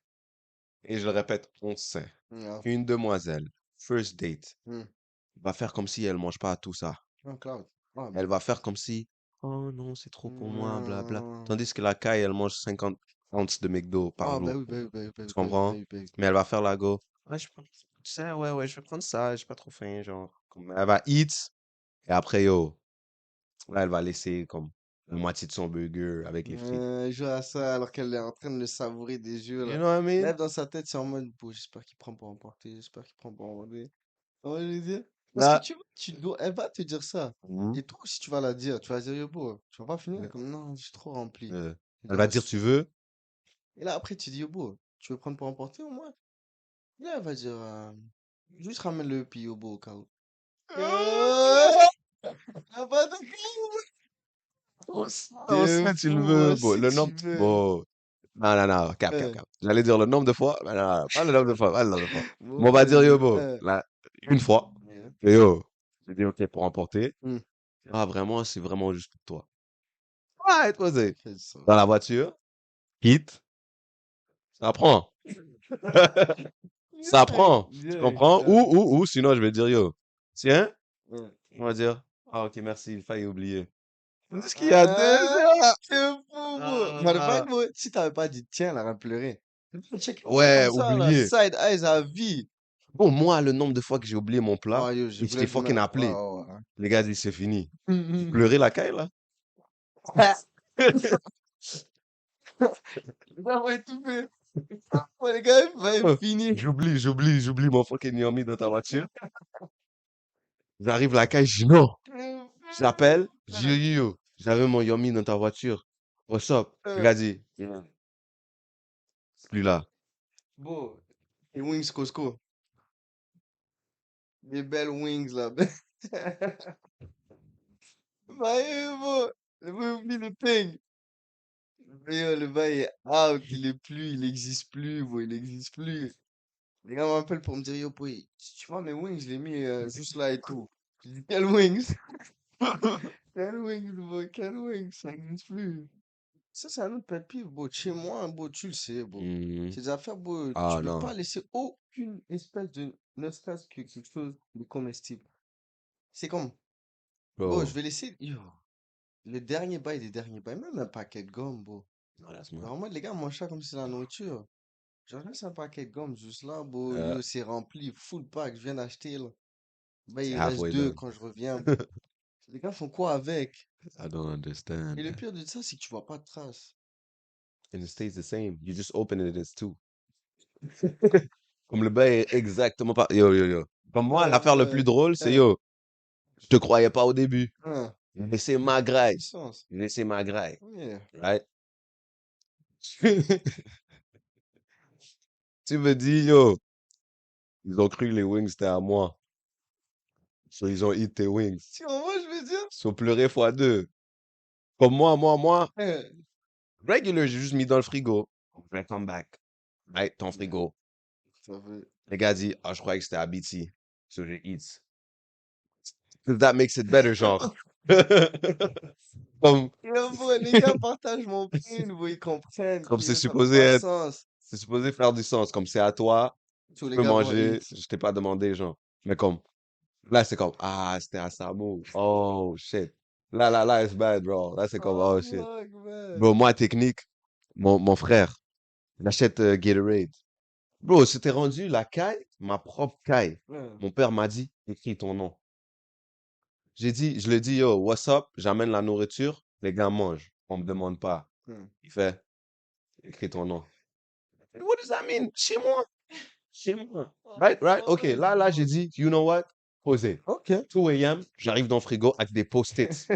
Et je le répète, on sait. Non, Qu'une demoiselle, first date, hmm. va faire comme si elle mange pas tout ça. Non, Cloud. Ah, Elle ben. va faire comme si, oh non, c'est trop pour moi, blabla. Hmm. Tandis que la caille, elle mange 50 ounces de McDo par Ah, ben jour. oui, ben oui, ben oui, ben Tu oui, ben oui, ben comprends? oui, ben oui. Mais elle va faire la go. Ouais, tu sais, ouais, ouais, je vais prendre ça, j'ai pas trop faim, genre. Elle va eat, et après, yo, là, elle va laisser comme la moitié de son burger avec les frites. Elle joue à ça alors qu'elle est en train de le savourer des yeux, You là. know what I mean? Même dans sa tête, c'est en mode, bon, j'espère qu'il prend pour emporter, j'espère qu'il prend pour emporter. On va lui dire. Parce que Là, tu dois, elle va te dire ça. mhm, Et toi aussi, tu vas la dire. Tu vas dire, yo, bro, tu vas pas finir comme, non, je suis trop rempli. euh, Tu elle va diras, dire, tu veux? et là, après, tu dis, yo, bro, tu veux prendre pour emporter au moins? Et là, elle va dire, juste ramène-le, puis yo, bro, au cas où. Ah, Ah, bah, d'accord. on T'es sait, tu le fou, veux. Bon, si le tu nombre, veux. bon, non, non, non, cap, cap, Euh, cap. J'allais dire le nombre de fois, mais non, non, pas le nombre de fois, pas le nombre de fois. bon, Mais on va dire, yo, vas-y. bon, là, une fois, Yeah. et yo, j'ai dit, ok, pour emporter. Hmm. Ah, vraiment, c'est vraiment juste pour toi. Ouais, posé. Quel sens. Dans la voiture, hit, ça prend. Ça Direct, prend. Tu direct, comprends? direct. Ou, sinon, je vais dire, yo, tiens, Ouais. on va dire, ah, ok, merci, il failli oublier. C'est ce qu'il y a Ah, déjà. c'est fou, bro. Matter of Ah, fact, bro, si t'avais pas dit tiens, elle aurait pleuré. Check moi ouais, comme ça, là. oublié. Side eyes à vie. Bon, moi, le nombre de fois que j'ai oublié mon Oh, plat, yo, je et je t'ai voulais demain. fucking Ouais, appelé. ouais, ouais. Les gars disent, c'est fini. J'ai Hum, pleuré la caille, là. Ça va tout fait. Ouais, les gars, il va finir. J'oublie mon fucking Yomi dans ta voiture. J'arrive la caille, je dis non. J'appelle, je dis yo, yo, yo, j'avais mon Yomi dans ta voiture. What's up? Le gars dit, yeah, c'est plus là. Bon, les wings Costco. Des belles wings, là. Bah, bon, j'avais oublié le thing. Mais le bail est out, il est plus, il existe plus, bon, il existe plus. Les gars m'appellent pour me dire, yo, boy, tu vois, mes wings, je les ai mis juste là et tout. Je dis, quel wings? Quel wings, boy, quel wings? Ça n'existe plus. Ça, c'est un autre pet peeve, bro. Chez moi, bro, tu le sais, bro. Mhm. Ces affaires, bro, tu Ah peux pas non, laisser aucune espèce de, ne serait-ce que quelque chose de comestible. C'est comme, bro, je bro. vais laisser, yo, le dernier bail des derniers bails, même un paquet de gomme, bro. Non, laisse-moi. Genre, en mode, les gars mangent ça comme si c'est la nourriture. Genre, laisse un paquet de gomme juste là, bro. Euh, Yo, c'est rempli, full pack, je viens d'acheter, là. Bah, c'est il reste halfway deux done. quand je reviens, bro. Les gars font quoi avec? I don't Et understand. le pire de ça, c'est que tu vois pas de traces. And it stays the same. You just open it as two. Comme le bail est exactement pas. Yo, yo, yo. Comme moi, Ouais, l'affaire le plus ouais. drôle, c'est Hein, yo, je te croyais pas au début. hein. J'ai laissé ma graille. Puissance. J'ai laissé ma graille. Yeah. Right? Tu me dis, yo, ils ont cru que les wings c'était à moi. So, ils ont eat tes wings. Si, en moi, je veux dire. Ils ont pleuré fois deux. Comme moi. Hein, Regular, j'ai juste mis dans le frigo. Je vais come back. Right, ton frigo. ça fait. Les gars disent, ah, je croyais que c'était à BT. So, j'ai eat. That makes it better, genre. Comme, Yo, bro, les gars partagent mon pain, bro, ils comprennent comme que ça n'a pas de sens. c'est supposé faire du sens. Comme c'est à toi, Tous tu les peux gars vont manger, eat. je t'ai pas demandé, genre. Mais comme, là, c'est comme, ah, c'était à Samo. Oh, shit. Là, it's bad, bro. Là, c'est comme, Oh, oh, shit. fuck, man. Bro, moi, technique, mon frère, il achète Gatorade. Bro, c'était rendu la caille, ma propre caille. Ouais. Mon père m'a dit, écris ton nom. Je lui ai dit, yo, what's up? J'amène la nourriture, les gars mangent. On me demande pas. Hmm. Il fait, écris ton nom. What does that mean? Chez moi. Chez moi. Oh, Right? OK, fuck, là, j'ai bro. dit, you know what? Posez. Ok. 2 a.m., j'arrive dans le frigo avec des post-its.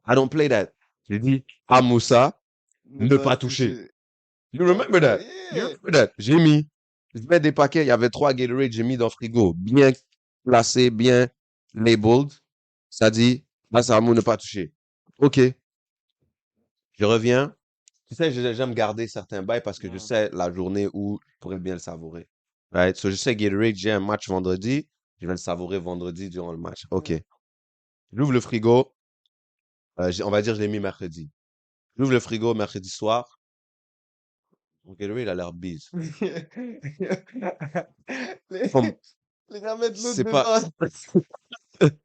I don't play that. J'ai dit, à Moussa, Ne ne pas pas toucher. toucher. You Ok, remember that? You yeah. remember that? J'ai mis. Je mets des paquets, il y avait 3 Gatorade, j'ai mis dans le frigo. Bien placé, bien labeled. Ça dit, là, c'est à moi ne pas toucher. OK. Je reviens. Tu sais, j'aime garder certains bails parce que je Ouais. sais la journée où je pourrais bien le savourer. Right? So, je sais Gatorade, j'ai un match vendredi. Je vais le savourer vendredi durant le match. OK. Ouais. J'ouvre le frigo. On va dire, je l'ai mis mercredi. J'ouvre le frigo mercredi soir. Mon Gatorade a l'air bise. Les, Comme, les gars mettent l'autre c'est pas. dedans.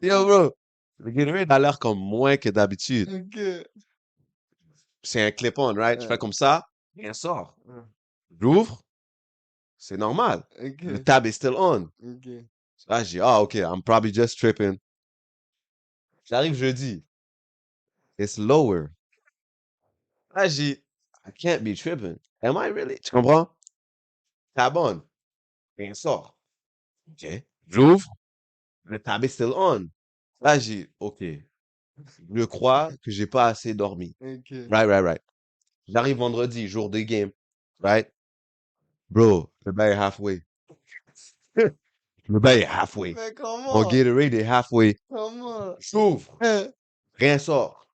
Yo, bro. Le Gatorade a l'air comme moins que d'habitude. Ok. C'est un clip-on, right? Je fais Ouais. comme ça. Rien sort. Ouais. J'ouvre. C'est normal. Le Ok. tab est still on. Ok. Là, j'ai dit, ah, OK, I'm probably just tripping. J'arrive jeudi. It's lower. Là, j'ai dit, I can't be tripping. Am I really? Tu comprends? Tab on. Rien sort. OK. J'ouvre. Le tab est still on. Là, j'ai dit, OK. Je crois que j'ai pas assez dormi. Ok. Right. J'arrive vendredi, jour de game. Right? Bro, le bail est halfway. Le bail est halfway. Mais Mon comment? Gatorade est halfway. Comment? J'ouvre. Hein? Rien sort.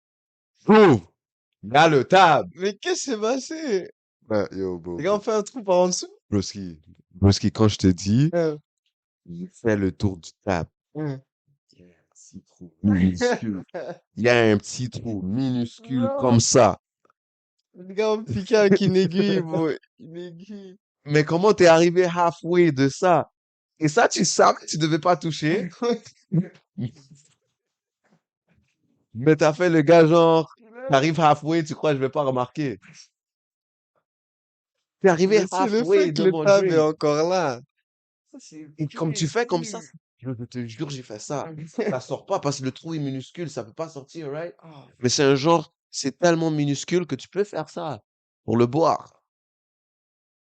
J'ouvre. Là, le tab. Mais qu'est-ce qui s'est passé? Yo, bro, Les gars ont fait un trou par en dessous? Broski, quand je te dis, Hein? j'ai fait le tour du tab. Hein? petit trou minuscule. Il y a un petit trou minuscule comme Non, ça. le gars m'a piqué avec une aiguille, bro. Une aiguille. Mais comment t'es arrivé halfway de ça? Et ça, tu savais que tu devais pas toucher. Mais t'as fait le gars genre, t'arrives halfway, tu crois que je vais pas remarquer. T'es arrivé Mais c'est le halfway fait que le devant tab est Drake. encore là. Ça, c'est Et comme tu fais comme ça, prévu. je te jure, j'ai fait ça. Ça sort pas parce que le trou est minuscule, ça peut pas sortir, right? Ah, Mais c'est un genre, c'est tellement minuscule que tu peux faire ça pour le boire.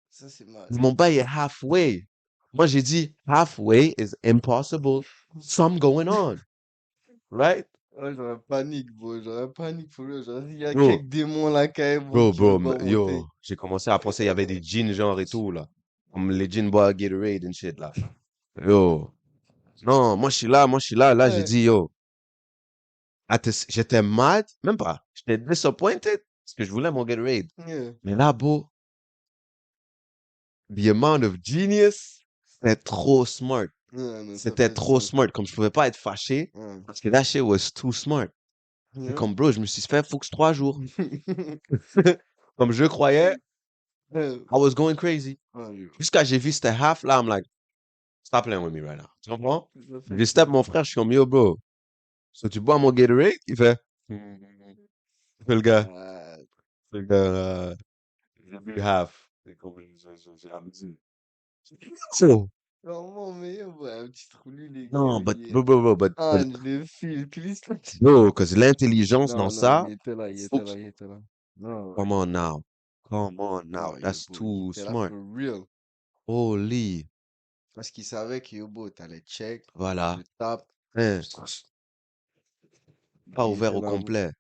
ça, c'est mal. Mon bail est halfway. Moi, j'ai dit halfway is impossible. Some going on, right? Ouais, j'aurais panique, bro. J'aurais panique pour lui. J'aurais dit, il y a Bro, quelques démons là, quand même, bro, qui veulent pas monter. yo, j'ai commencé à penser il y avait des jeans genre et tout, là. Comme les jeans bois Gatorade and shit, là. Yo, non, moi, je suis là, là, j'ai Ouais, dit, yo, j'étais mad, même pas, j'étais disappointed, parce que je voulais mon Gatorade. yeah. Mais là, bro, the amount of genius, c'était trop smart. Ouais, non, ça C'était fait du trop sens. smart, comme je pouvais pas être fâché, Ouais. parce que that shit was too smart. Et Yeah. comme, bro, je me suis fait focus 3 jours. Comme je croyais, Ouais, I was going crazy. ouais, yo. Jusqu'à j'ai vu c'était half, là, I'm like, stop playing with me right now. Tu comprends? Ça fait Je step du mon frère, je suis comme, yo, bro. So, tu bois mon Gatorade? Il fait, il fait le gars, Ah, il fait le gars, j'ai bu half. C'est comme, j'ai abusé. So, vraiment, mais yo, ouais, un petit trou, lui, non, il est but, un de fil, glisse là. no, cause l'intelligence dans Non, non, ça, il était là, il faut était que, là, il était là. Non, ouais. come on now. Come on now. Non, yo, That's bro, il too était là smart. for real. Holy. Parce qu'il savait que, yo, bro, t'allais check, Voilà. je tape, Hein, pas il ouvert était au là, bro. complet.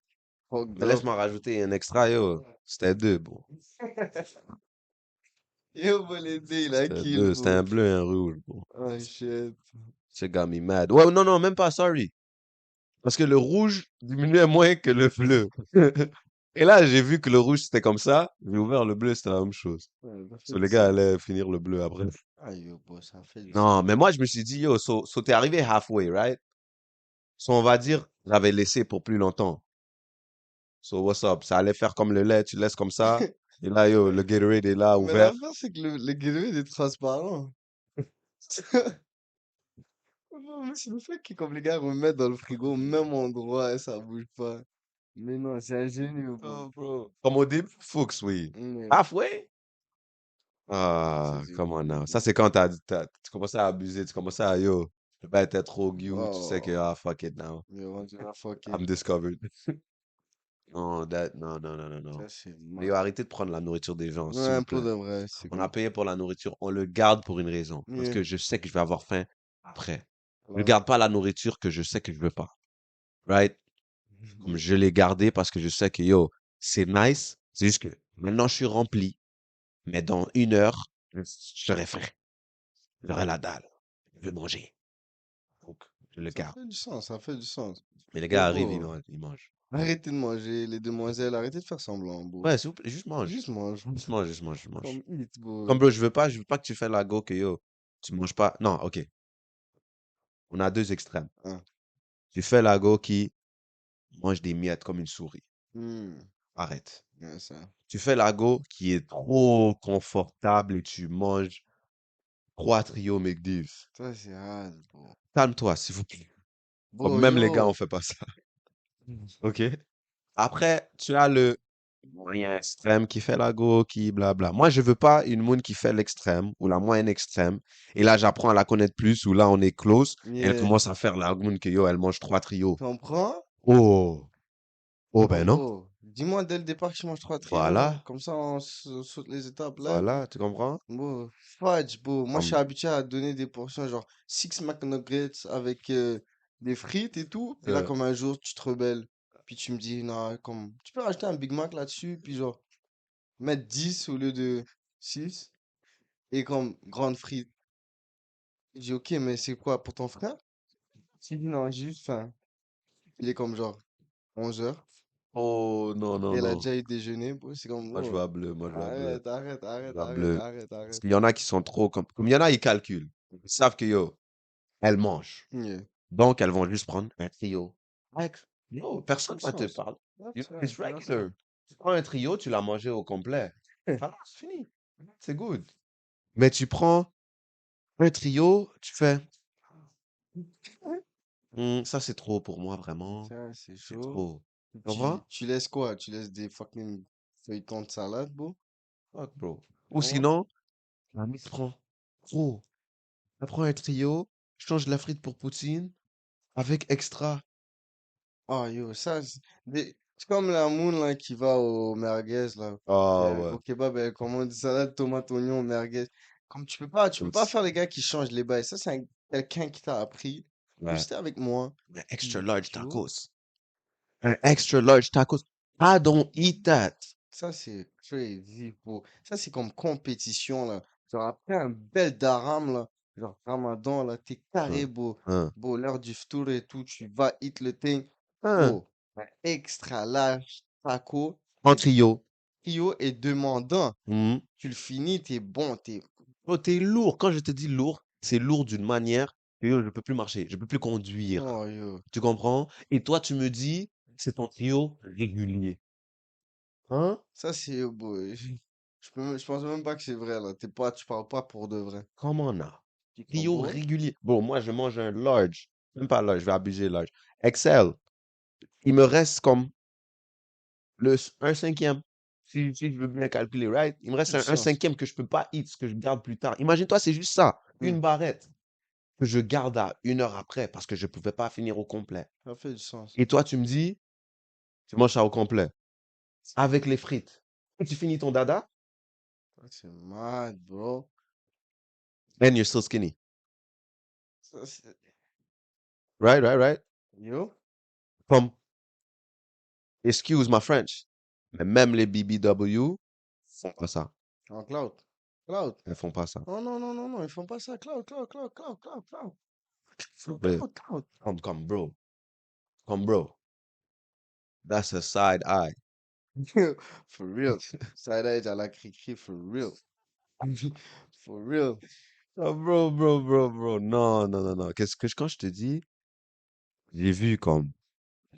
Fucked Mais up. laisse-moi rajouter un extra, yo. C'était deux, bro. Yo, bro, les deux, il a C'était kill, deux. C'était bro. un bleu et un rouge, bro. Oh, shit. Ce got me mad. Ouais, non, non, même pas, sorry. Parce que le rouge diminuait moins que le bleu. Et là, j'ai vu que le rouge, c'était comme ça. J'ai ouvert le bleu, c'était la même chose. Ouais, ça fait So, du les gars sens. allaient finir le bleu après. Ah, yo, bro, ça fait du Non, sens. mais moi, je me suis dit, yo, so t'es arrivé halfway, right? So, on va dire, j'avais laissé pour plus longtemps. So, what's up? Ça allait faire comme le lait, tu laisses comme ça. Et là, yo, le Gatorade est là, Mais ouvert. l'affaire, c'est que le Gatorade est transparent. Non, mais c'est le fait que comme les gars remettent dans le frigo au même endroit et ça bouge pas. Mais non, c'est ingénieux, bro. Oh, bro. Comme au début, Fuchs, oui. Mais Halfway? c'est Ah, du come on fou, now. Ça, bro. c'est quand tu commençais à abuser, tu commençais à, yo, je vais pas être trop cute, tu sais que, Oh, ah, fuck it now. mais rendu là, fuck it. I'm discovered. Non, non, non, non, non, non. Ça, c'est Mais yo, mal. arrêtez de prendre la nourriture des gens, s'il Ouais, vous pour plaît. de vrai, c'est On a bon. payé pour la nourriture, on le garde pour une raison. Parce Yeah. que je sais que je vais avoir faim après. Je Ouais. garde pas la nourriture que je sais que je veux pas. Right? Comme je l'ai gardé parce que je sais que, yo, c'est nice. C'est juste que maintenant, je suis rempli. Mais dans 1 heure, je serai faim. J'aurai la dalle. Je vais manger. Donc, je le Ça garde. fait du sens, ça fait du sens. Mais les Yo, gars arrivent, bro, ils mangent. arrêtez de manger, les demoiselles, arrêtez de faire semblant, bro. Ouais, s'il vous plaît, juste mange. Juste mange. Juste mange, juste mange, juste mange. Comme eat, Comme bro. bro, je veux pas que tu fais la go que yo, tu manges pas. Non, ok. On a deux extrêmes. Hein. Tu fais la go qui mange des miettes comme une souris. Hmm. Arrête. Ouais, ça. Tu fais la go qui est trop confortable et tu manges 3 trios McDiv. Ça, c'est hard, bro. Calme-toi, s'il vous plaît. Comme Bro, même les gars, on yo. fait pas ça. Ok? Après, tu as le moyen extrême qui fait la go, qui blabla. Moi, je veux pas une moon qui fait l'extrême ou la moyenne extrême. Et là, j'apprends à la connaître plus ou là, on est close. Et elle Yeah. commence à faire la moon que yo, elle mange 3 trios. Comprends? Oh, oh Oh, ben non. bro. Dis-moi dès le départ que je mange 3 trios. Voilà, Comme ça, on saute les étapes là. voilà, tu comprends? Bro, fudge, bro. Moi, je suis Comme, habitué à donner des portions genre 6 McNuggets avec des frites et tout. Puis là, euh, comme un jour, tu te rebelles. Puis tu me dis, non, comme, tu peux rajouter un Big Mac là-dessus. Puis genre, mettre 10 au lieu de 6. Et comme, grande frite. Je dis, ok, mais c'est quoi pour ton frère? Il dit, non, j'ai juste faim. Il est comme genre 11 heures. oh non, non, Et elle a non. déjà eu déjeuner, bro. C'est comme, Moi, je oh, vois bleu, moi, je vois bleu. arrête, arrête, Je arrête, vois arrête, bleu. arrête, Parce arrête. qu'il y en a qui sont trop comme il y en a, ils calculent. Ils savent que yo, elle mange. Yeah. Donc, elles vont juste prendre un trio. Like, yo, Ça fait personne du va te sens. parler. That's It's right, that's regular. right. Tu prends un trio, tu l'as mangé au complet. Voilà, c'est fini. C'est good. Mais tu prends un trio, tu fais, ça c'est trop pour moi, vraiment. Ça, c'est C'est chaud. trop. Tu Tu, comprends? tu laisses quoi? Tu laisses des fucking feuilletons de salade, bro? Fuck, bro. Ou Ouais. sinon, la mise prend. Gros, elle prend un trio, change la frite pour poutine, avec extra. Oh, yo, c'est comme la moon, là, qui va au merguez, là. Ah ouais. Au kebab, elle commande salade, tomate, oignon, merguez. Comme tu peux pas Oops. faire les gars qui changent les bails. Ça, c'est quelqu'un qui t'a appris. Comme Ouais. c'était avec moi. Un extra Puis, large tu vois, tacos. Un extra large tacos. I don't eat that. ça, c'est crazy, bro. Ça, c'est comme compétition, là. Genre, après un bel daram, là, genre Ramadan, là, t'es carré, Hein, bro. hein, Bro, l'heure du ftour et tout, tu vas hit le thing. hein. Bro, un extra large taco. En trio. Trio est demandant. Mhm. Tu le finis, t'es bon, t'es... Oh, t'es lourd. Quand je te dis lourd, c'est lourd d'une manière que yo, je peux plus marcher, je peux plus conduire. Oh, yo. Tu comprends? Et toi, tu me dis, c'est ton trio régulier. Hein? Ça, c'est... Bro, je pense même pas que c'est vrai, là. Tu parles pas pour de vrai. Comment on a? Tu Trio comprends? régulier. Bon, moi, je mange un large. Même pas large, je vais abuser large. Excel. Il me reste comme un cinquième. Si je veux bien calculer, right? Il me Ça reste fait du un sens. cinquième que je peux pas eat, que je garde plus tard. Imagine-toi, c'est juste ça. Hmm, Une barrette que je garde à 1 heure après parce que je pouvais pas finir au complet. ça fait du sens. Et toi, tu me dis, tu manges ça au complet. Avec les frites. Et tu finis ton dada, Ça, c'est mad, bro. and you're still skinny. Ça, c'est... Right, right, right? Yo? Comme, excuse my French. Mais même les BBW font pas ça. En cloud. Cloud. Elles font pas ça. Non, non, non, non, non, ils font pas ça. Cloud, cloud, cloud, cloud, cloud, cloud. Mais Cloud, cloud. comme bro. Comme bro. That's a side eye. For real. Side edge à la cri-cri, for real. For real. Oh, bro. Non, non, non, non. Quand je te dis, j'ai vu comme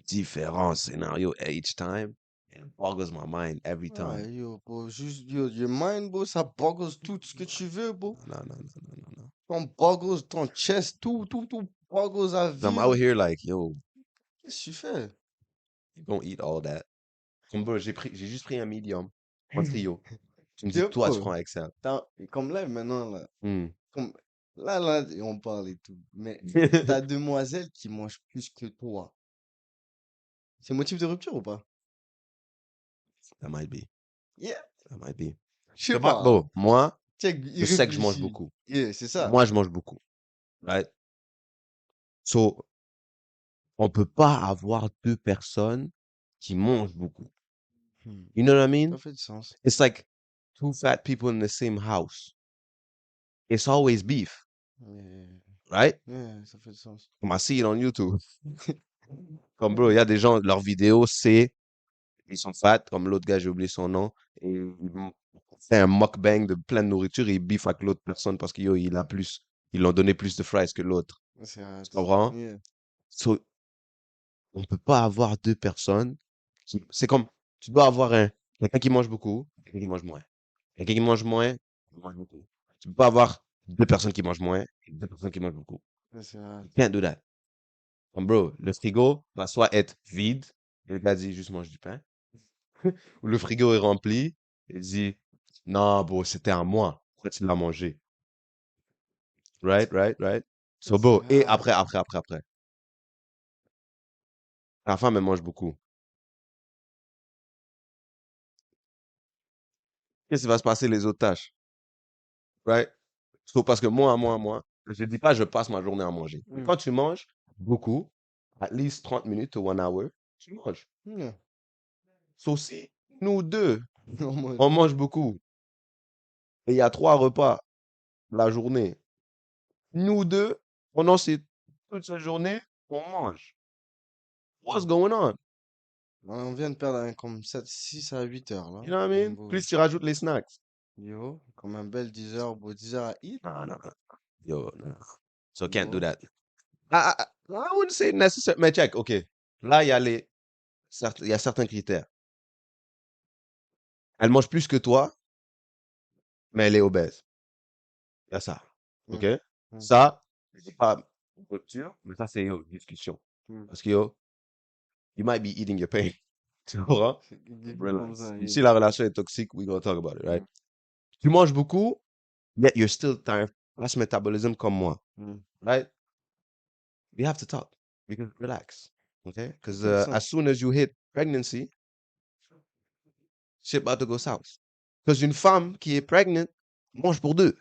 différents scénarios each time. It boggles my mind every Ah, time. yo, bro, juste, yo, your mind, bro, ça boggles tout ce que tu veux, bro. Non, non, non, non, non, non. Ton boggles, ton chest, tout boggles à I'm vide. out here like, yo, Qu'est-ce que tu fais? you don't eat all that. Comme bro, j'ai juste pris un medium, un trio. Tu me dis, Yo, toi, tu bro, prends Excel. comme là, maintenant, là, Hmm. comme, là, on parle et tout, mais ta demoiselle qui mange plus que toi, c'est motif de rupture ou pas? That might be. Yeah, That might be. je Je sais sais pas, pas. bro, moi, Check, je il sais que je mange réfléchit. beaucoup. Yeah, c'est ça. Moi, je mange beaucoup. Right? So, on peut pas avoir deux personnes qui mangent beaucoup. Hmm, You know what I ça mean? fait du sens. It's like two fat people in the same house. It's always beef, Yeah, right? yeah, ça fait du sens. I see it on YouTube. Comme bro, il y a des gens, leurs vidéos, c'est, ils sont fat, comme l'autre gars, j'ai oublié son nom, et fait un mukbang de plein de nourriture et il biffe avec l'autre personne parce qu'il il a plus, ils l'ont donné plus de fries que l'autre. C'est Tu hâte. comprends? Yeah. So, on peut pas avoir deux personnes c'est comme, tu dois avoir quelqu'un qui mange beaucoup, quelqu'un qui mange moins. Quelqu'un qui mange moins, qui mange beaucoup. Tu peux pas avoir deux personnes qui mangent moins et deux personnes qui mangent beaucoup. C'est hâte. You can't do that. Comme bro, le frigo va soit être vide, et le gars dit juste mange du pain, ou le frigo est rempli, et il dit non, bro, c'était à moi. Pourquoi tu l'as mangé? Right, right, right. So, C'est bro, et hâte. après. La femme, elle mange beaucoup. Qu'est-ce qui va se passer les autres tâches? Right? So, parce que moi, je dis pas je passe ma journée à manger. Mais Hmm, quand tu manges beaucoup, at least 30 minutes to 1 hour, tu manges. yeah. So, si nous deux, Non, moi, on mange beaucoup, et il y a 3 repas la journée, nous deux, pendant toute cette journée, on mange. What's going on? on vient de perdre comme 6 à 8 heures, là. You know what I mean? Bon, Plus tu rajoutes les snacks. yo, comme un bel 10 heures, bon, 10 heures à hit. Non, non, non. Yo, no. So can't do Bon. that. I wouldn't say necessary. Mais check, OK. Là, il y a certains critères. Elle mange plus que toi, mais elle est obèse. Il y a ça. OK? Mm, mm, Ça, c'est pas rupture, mais ça, c'est une discussion. mm. Parce que you might be eating your pain. Tu vois? Comme Relax. ça, Si la relation est toxique, we're gonna talk about it, right? Mm, Tu manges beaucoup, yet you're still t'as un fast metabolism comme moi, mm. right? We have to talk. We can relax, okay? Ça Because fait du as sens. soon as you hit pregnancy, shit about to go south. Because une femme qui est pregnant mange pour deux.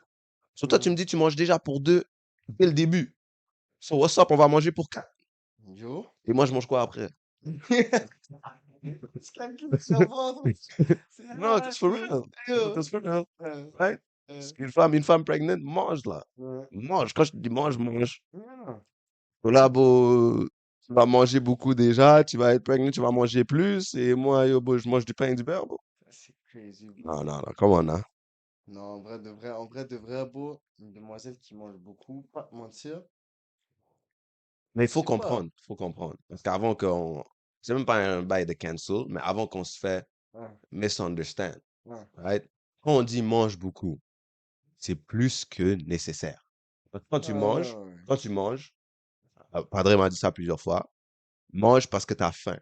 So toi, tu me Mm. dis, tu manges déjà pour deux dès le début. So what's up, on va manger pour quatre. Yo. Et moi, je mange quoi après? C'est calcul de cerveau. C'est No, it's for c'est- real. No, yo. it's for real, Euh, right? euh, Une femme pregnant mange là. ouais. Mange. Quand je dis mange, mange. Yeah. Là, beau, tu vas manger beaucoup déjà, tu vas être pregnant, tu vas manger plus. Et moi, yo, beau, je mange du pain et du beurre, beau. C'est crazy, bro. Non, non, non, come on, hein. Non, en vrai de vrai, beau, une demoiselle qui mange beaucoup, pas te mentir, Mais il je sais pas. faut comprendre. Parce qu'avant qu'on, c'est même pas un bail de cancel, mais avant qu'on se fait Ouais, misunderstand, ouais, right? Quand on dit mange beaucoup, c'est plus que nécessaire. Parce que ouais, ouais, ouais. quand tu manges, Padre m'a dit ça plusieurs fois, mange parce que tu as faim.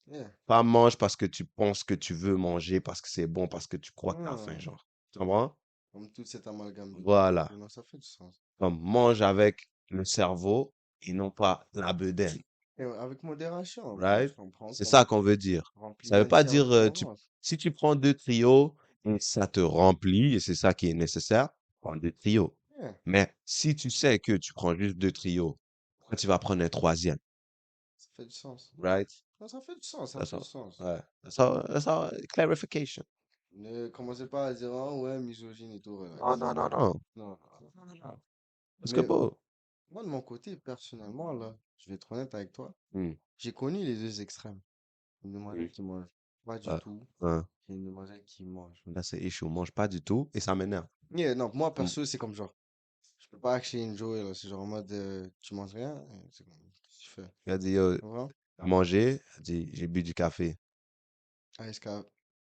Yeah. Pas mange parce que tu penses que tu veux manger, parce que c'est bon, parce que tu crois que tu as faim, Ouais. genre. Tu comprends? Comme tout cet amalgame de Voilà. pensée, non, ça fait du sens. Comme mange avec le cerveau et non pas la bedaine, Et avec modération, après, je right? comprends, C'est ça comme qu'on veut dire. remplir Ça veut un pas tiers de dire, ton ventre. si tu prends deux trios et ça te remplit et c'est ça qui est nécessaire, prends deux trios. Yeah, Mais si tu sais que tu prends juste deux trios, pourquoi tu vas prendre un troisième, ça fait du sens. right? Non, ça fait du sens, ça That's fait du all. sens. Ouais. That's all. Clarification. Ne commencez pas à dire, ah ouais, misogyne et tout, Non, relax. non, non, non. Non. Non, non, non. Parce que Mais bon. moi, de mon côté, personnellement, là, je vais être honnête avec toi, Hmm, j'ai connu les deux extrêmes. Une demoiselle hmm, qui mange pas du ouais, tout, ouais. et une demoiselle qui mange. Là, c'est issue. On mange pas du tout et ça m'énerve. Yeah, non, moi, Hmm. perso, c'est comme genre, je peux pas acheter une Joey, là, c'est genre en mode, tu manges rien, c'est comme, qu'est-ce que tu fais? Elle a dit, yo, Tu comprends? t'as mangé? Elle dit, j'ai bu du café. ASK,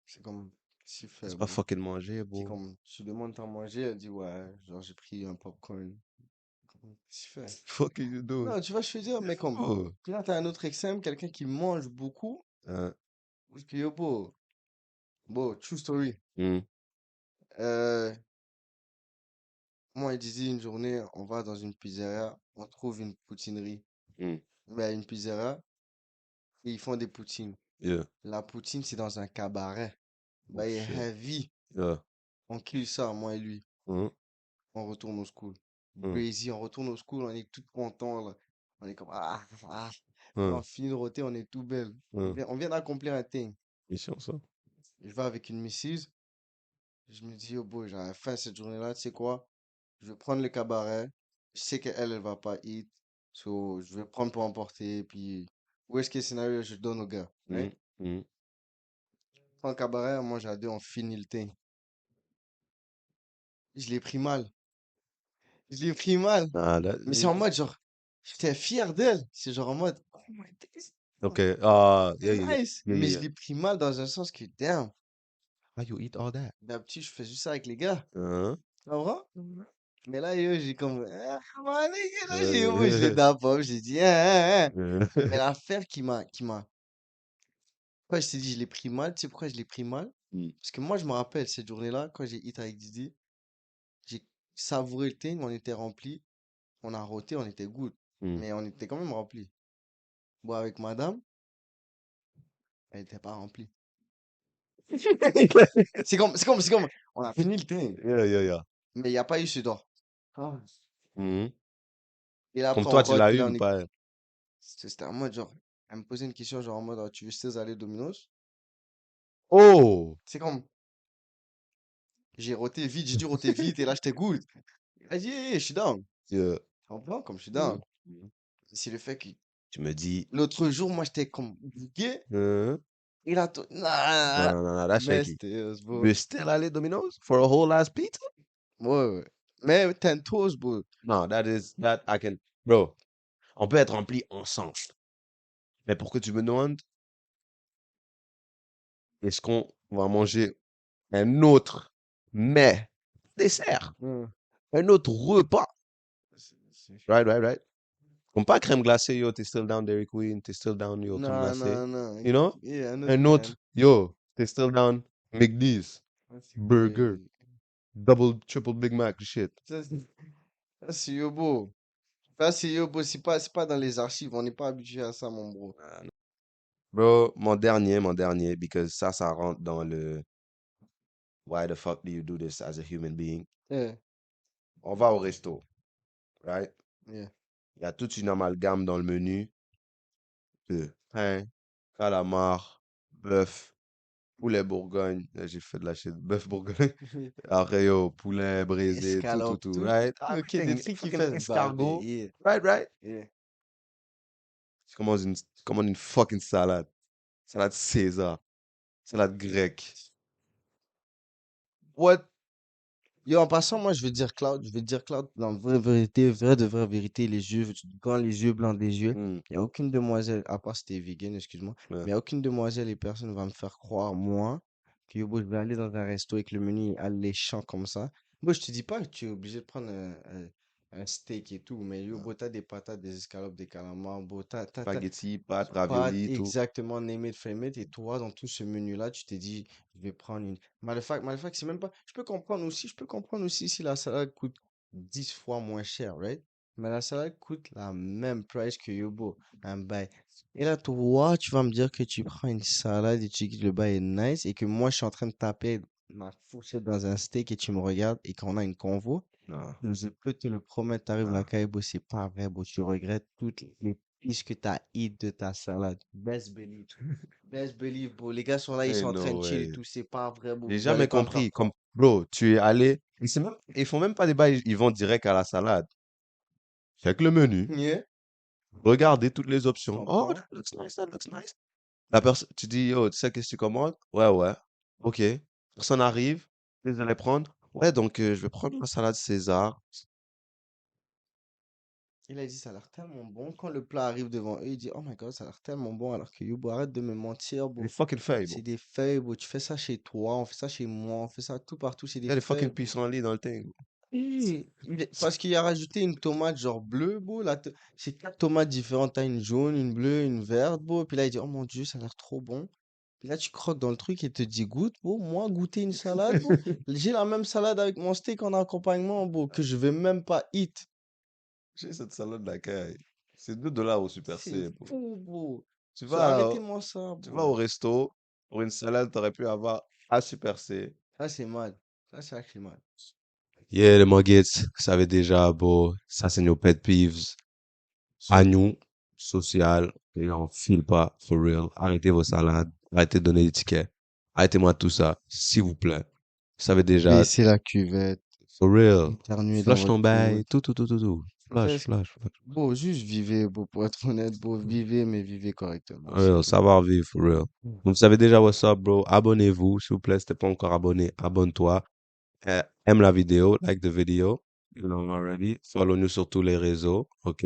c'est comme, qu'est-ce que tu fais, C'est pas bro? fucking manger, C'est bro. comme, tu demandes t'en manger, elle dit, ouais, genre, j'ai pris un popcorn. Qu'est-ce que tu fais? Fuck you doing? Non, tu vois, je veux dire, mais comme, Oh. là, t'as un autre extrême, quelqu'un qui mange beaucoup, Hein, parce que yo, true story. hmm, Euh, Moi, il disait une journée, on va dans une pizzeria, on trouve une poutinerie. hmm. Ben, une pizzeria, et ils font des poutines. Yeah. La poutine, c'est dans un cabaret. Oh Ben, il est shit. heavy. Yeah. On kill ça, moi et lui. Hmm, On retourne au school. hmm, Crazy, on retourne au school, on est tout content, là. On est comme, ah. hmm, On finit de roter, on est tout belle. hmm. On vient d'accomplir un thing. Mission, ça. Je vais avec une missus. Je me dis, oh boy, j'avais faim cette journée-là, tu sais quoi? Je vais prendre le cabaret. Je sais qu'elle, elle va pas eat. So, je vais prendre pour emporter. Puis, worst case scenario, je donne au gars. Hmm, Right? hmm. Prends le cabaret, moi, j'ai deux, on finit le thing. Je l'ai pris mal. Je l'ai pris mal. Ah, Mais c'est en mode, genre, j'étais fier d'elle. C'est genre en mode, oh my God, okay. Ah, c'est yeah, yeah, yeah. nice. Yeah, Mais yeah, je yeah. l'ai pris mal dans un sens que, damn, Why you eat all that? d'habitude, je fais juste ça avec les gars. Hein? Tu comprends? Mais là, yo, j'ai comme, ah, les gars, là, moi, je l'ai Euh, d'abord, j'ai dit, hein. Mais euh, l'affaire pourquoi je t'ai dit, je l'ai pris mal, tu sais pourquoi je l'ai pris mal? hmm, Parce que moi, je me rappelle cette journée-là, quand j'ai hit avec Didi, j'ai savouré le thing, on était rempli, on a roté, on était good. hmm. Mais on était quand même rempli. Bon, avec madame, elle était pas remplie. C'est comme, on a fini le thing, Yeah, yeah, yeah. mais il n'y a pas eu ce d'or. Ah. Mhm. Et là, Comme après, on toi, tu rote, l'as puis eu là, ou pas? c'était en mode, genre, elle me posait une question, genre en mode, ah, tu veux still aller Domino's? Oh! C'est comme, j'ai roté vite, j'ai dû roter vite, et là, j'étais good. Elle a dit, hey, je suis down. Yeah. En plan, comme je suis Mhm. down. Mhm. C'est le fait que Tu me dis, l'autre jour, moi, j'étais comme bugué. hein? Il a tout. Non, Nah, non, non, non, that's mais shaky. c'était, You still aller Domino's for a whole ass pizza? ouais, ouais. Mais Tentos, bro. No, that I can, bro. On peut être rempli ensemble. Mais pour que tu me demandes, est-ce qu'on va manger un autre mets, dessert, Hmm. un autre repas? C'est Right, chaud. right, right. Comme pas crème glacée, yo, t'es still down Dairy Queen, t'es still down, yo, crème Non, glacée. non, non. You know? Yeah, un autre Un man. autre, yo, t'es still down McD's, Ah, c'est burger, crazy. double, triple Big Mac, shit. Ça, c'est Yobo. Ça, c'est Yobo. C'est pas dans les archives. On n'est pas habitué à ça, mon bro. Bro, mon dernier, because ça rentre dans le why the fuck do you do this as a human being? Yeah, On va au resto, right? yeah. Il y a toute une amalgame dans le menu de pain, calamar, bœuf, poulet bourgogne. J'ai fait de la shit, bœuf bourgogne. Après, yo, poulet braisé, Escalope, tout, tout. right? Ok, des Everything, trucs qui fucking fait se baver. escargot, Yeah, right, right? yeah. Tu commandes une fucking salade. Salade César, salade grecque. What? Yo, en passant, moi, je vais te dire Cloud, dans la vraie vérité, vraie de vraie vérité, les yeux, quand les yeux blancs des yeux, Hmm, il n'y a aucune demoiselle, à part si t'es vegan, excuse-moi, ouais, mais il n'y a aucune demoiselle et personne ne va me faire croire, moi, que yo, bro, je vais aller dans un resto et que le menu est alléchant comme ça. Moi, je te dis pas que tu es obligé de prendre un steak et tout, mais yo, ouais. bro, t'as des patates, des escalopes, des calamars, bro, Spaghetti, pâtes, pas ravioli, tout. exactement name it, frame it. Et toi, dans tout ce menu-là, tu t'es dit, je vais prendre une. Matter of fact, c'est même pas. Je peux comprendre aussi si la salade coûte 10 fois moins cher, right? Mais la salade coûte la même price que Yobo, un bail. Et là, toi, tu vas me dire que tu prends une salade et tu dis que le bail est nice et que moi, je suis en train de taper ma fourchette dans un steak et tu me regardes et qu'on a une convo. Non, Je peux te le promettre, t'arrives non. la caille, bro, c'est pas vrai, bro. Tu regrettes toutes les piges que t'as eat de ta salade. Best believe. Best believe, bro. Les gars sont là, ils sont Ain't en train no de chill et way. tout. C'est pas vrai, bro. J'ai Vous allez jamais pas me faire compris. Comme, croire. bro, tu es allé. Ils font même pas des bails, ils vont direct à la salade. Check le menu. Yeah, Regardez toutes les je options. Oh, comprends. that looks nice, that looks nice. La personne, tu dis, oh, tu sais qu'est-ce que tu commandes? Ouais, ouais. Ok. Personne arrive. Vous allez prendre. Ouais, donc je vais prendre la salade César. Il a dit, ça a l'air tellement bon. Quand le plat arrive devant eux, il dit, oh my god, ça a l'air tellement bon. Alors que yo, bro, arrête de me mentir, Les bro. fucking feuilles, C'est bro. des feuilles, bro. Tu fais ça chez toi, on fait ça chez moi, on fait ça tout partout. C'est Il des y a les feuilles, fucking bro. pissenlits dans le thing. Parce qu'il a rajouté une tomate genre bleue, beau. Là, c'est quatre tomates différentes. T'as une jaune, une bleue, une verte, beau. Puis là, il dit, oh mon Dieu, ça a l'air trop bon. Puis là, tu croques dans le truc et te dis, goûte, beau. Moi, goûter une salade, beau. J'ai la même salade avec mon steak en accompagnement, beau, que je vais même pas eat. J'ai cette salade de la caille. C'est 2 $ au Super C'est C, bro. fou, beau. Tu vas, au- Arrêtez-moi ça, tu vas beau. au resto, pour une salade, t'aurais pu avoir à Super C. Ça, c'est mal. Ça, c'est actually mal. Yeah, les Muggets, vous savez déjà, bro, ça c'est nos pet peeves. À nous, social, et on file pas, for real. Arrêtez vos salades, arrêtez de donner des tickets. Arrêtez-moi tout ça, s'il vous plaît. Vous savez déjà, Baissez la cuvette, for real. éternuez dans Flush votre ton coude. bail, tout. Flush, Faites flush, flush. beau, juste vivez, beau, pour être honnête, beau, vivez, mais vivez correctement, For c'est real, tout. savoir vivre, for real. Vous savez déjà what's up, bro. Abonnez-vous, s'il vous plaît, si t'es pas encore abonné, abonne-toi. Aime la vidéo, like the video. You know already. Follow nous sur tous les réseaux, ok?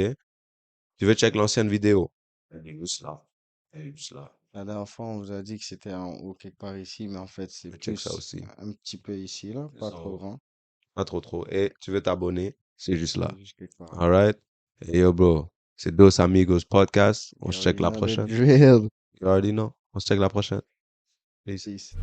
Tu veux check l'ancienne vidéo? Elle est juste là. Elle est juste là. La dernière fois, on vous a dit que c'était en haut quelque part ici, mais en fait, c'est Check ça plus aussi. un petit peu ici, là, pas trop grand. Pas trop. Et tu veux t'abonner? C'est juste C'est là. juste quelque part là. Alright? Et yo, bro. C'est Dos Amigos Podcast. On You se check already la know the prochaine. drill. You already know. On se check la prochaine. Peace. Peace.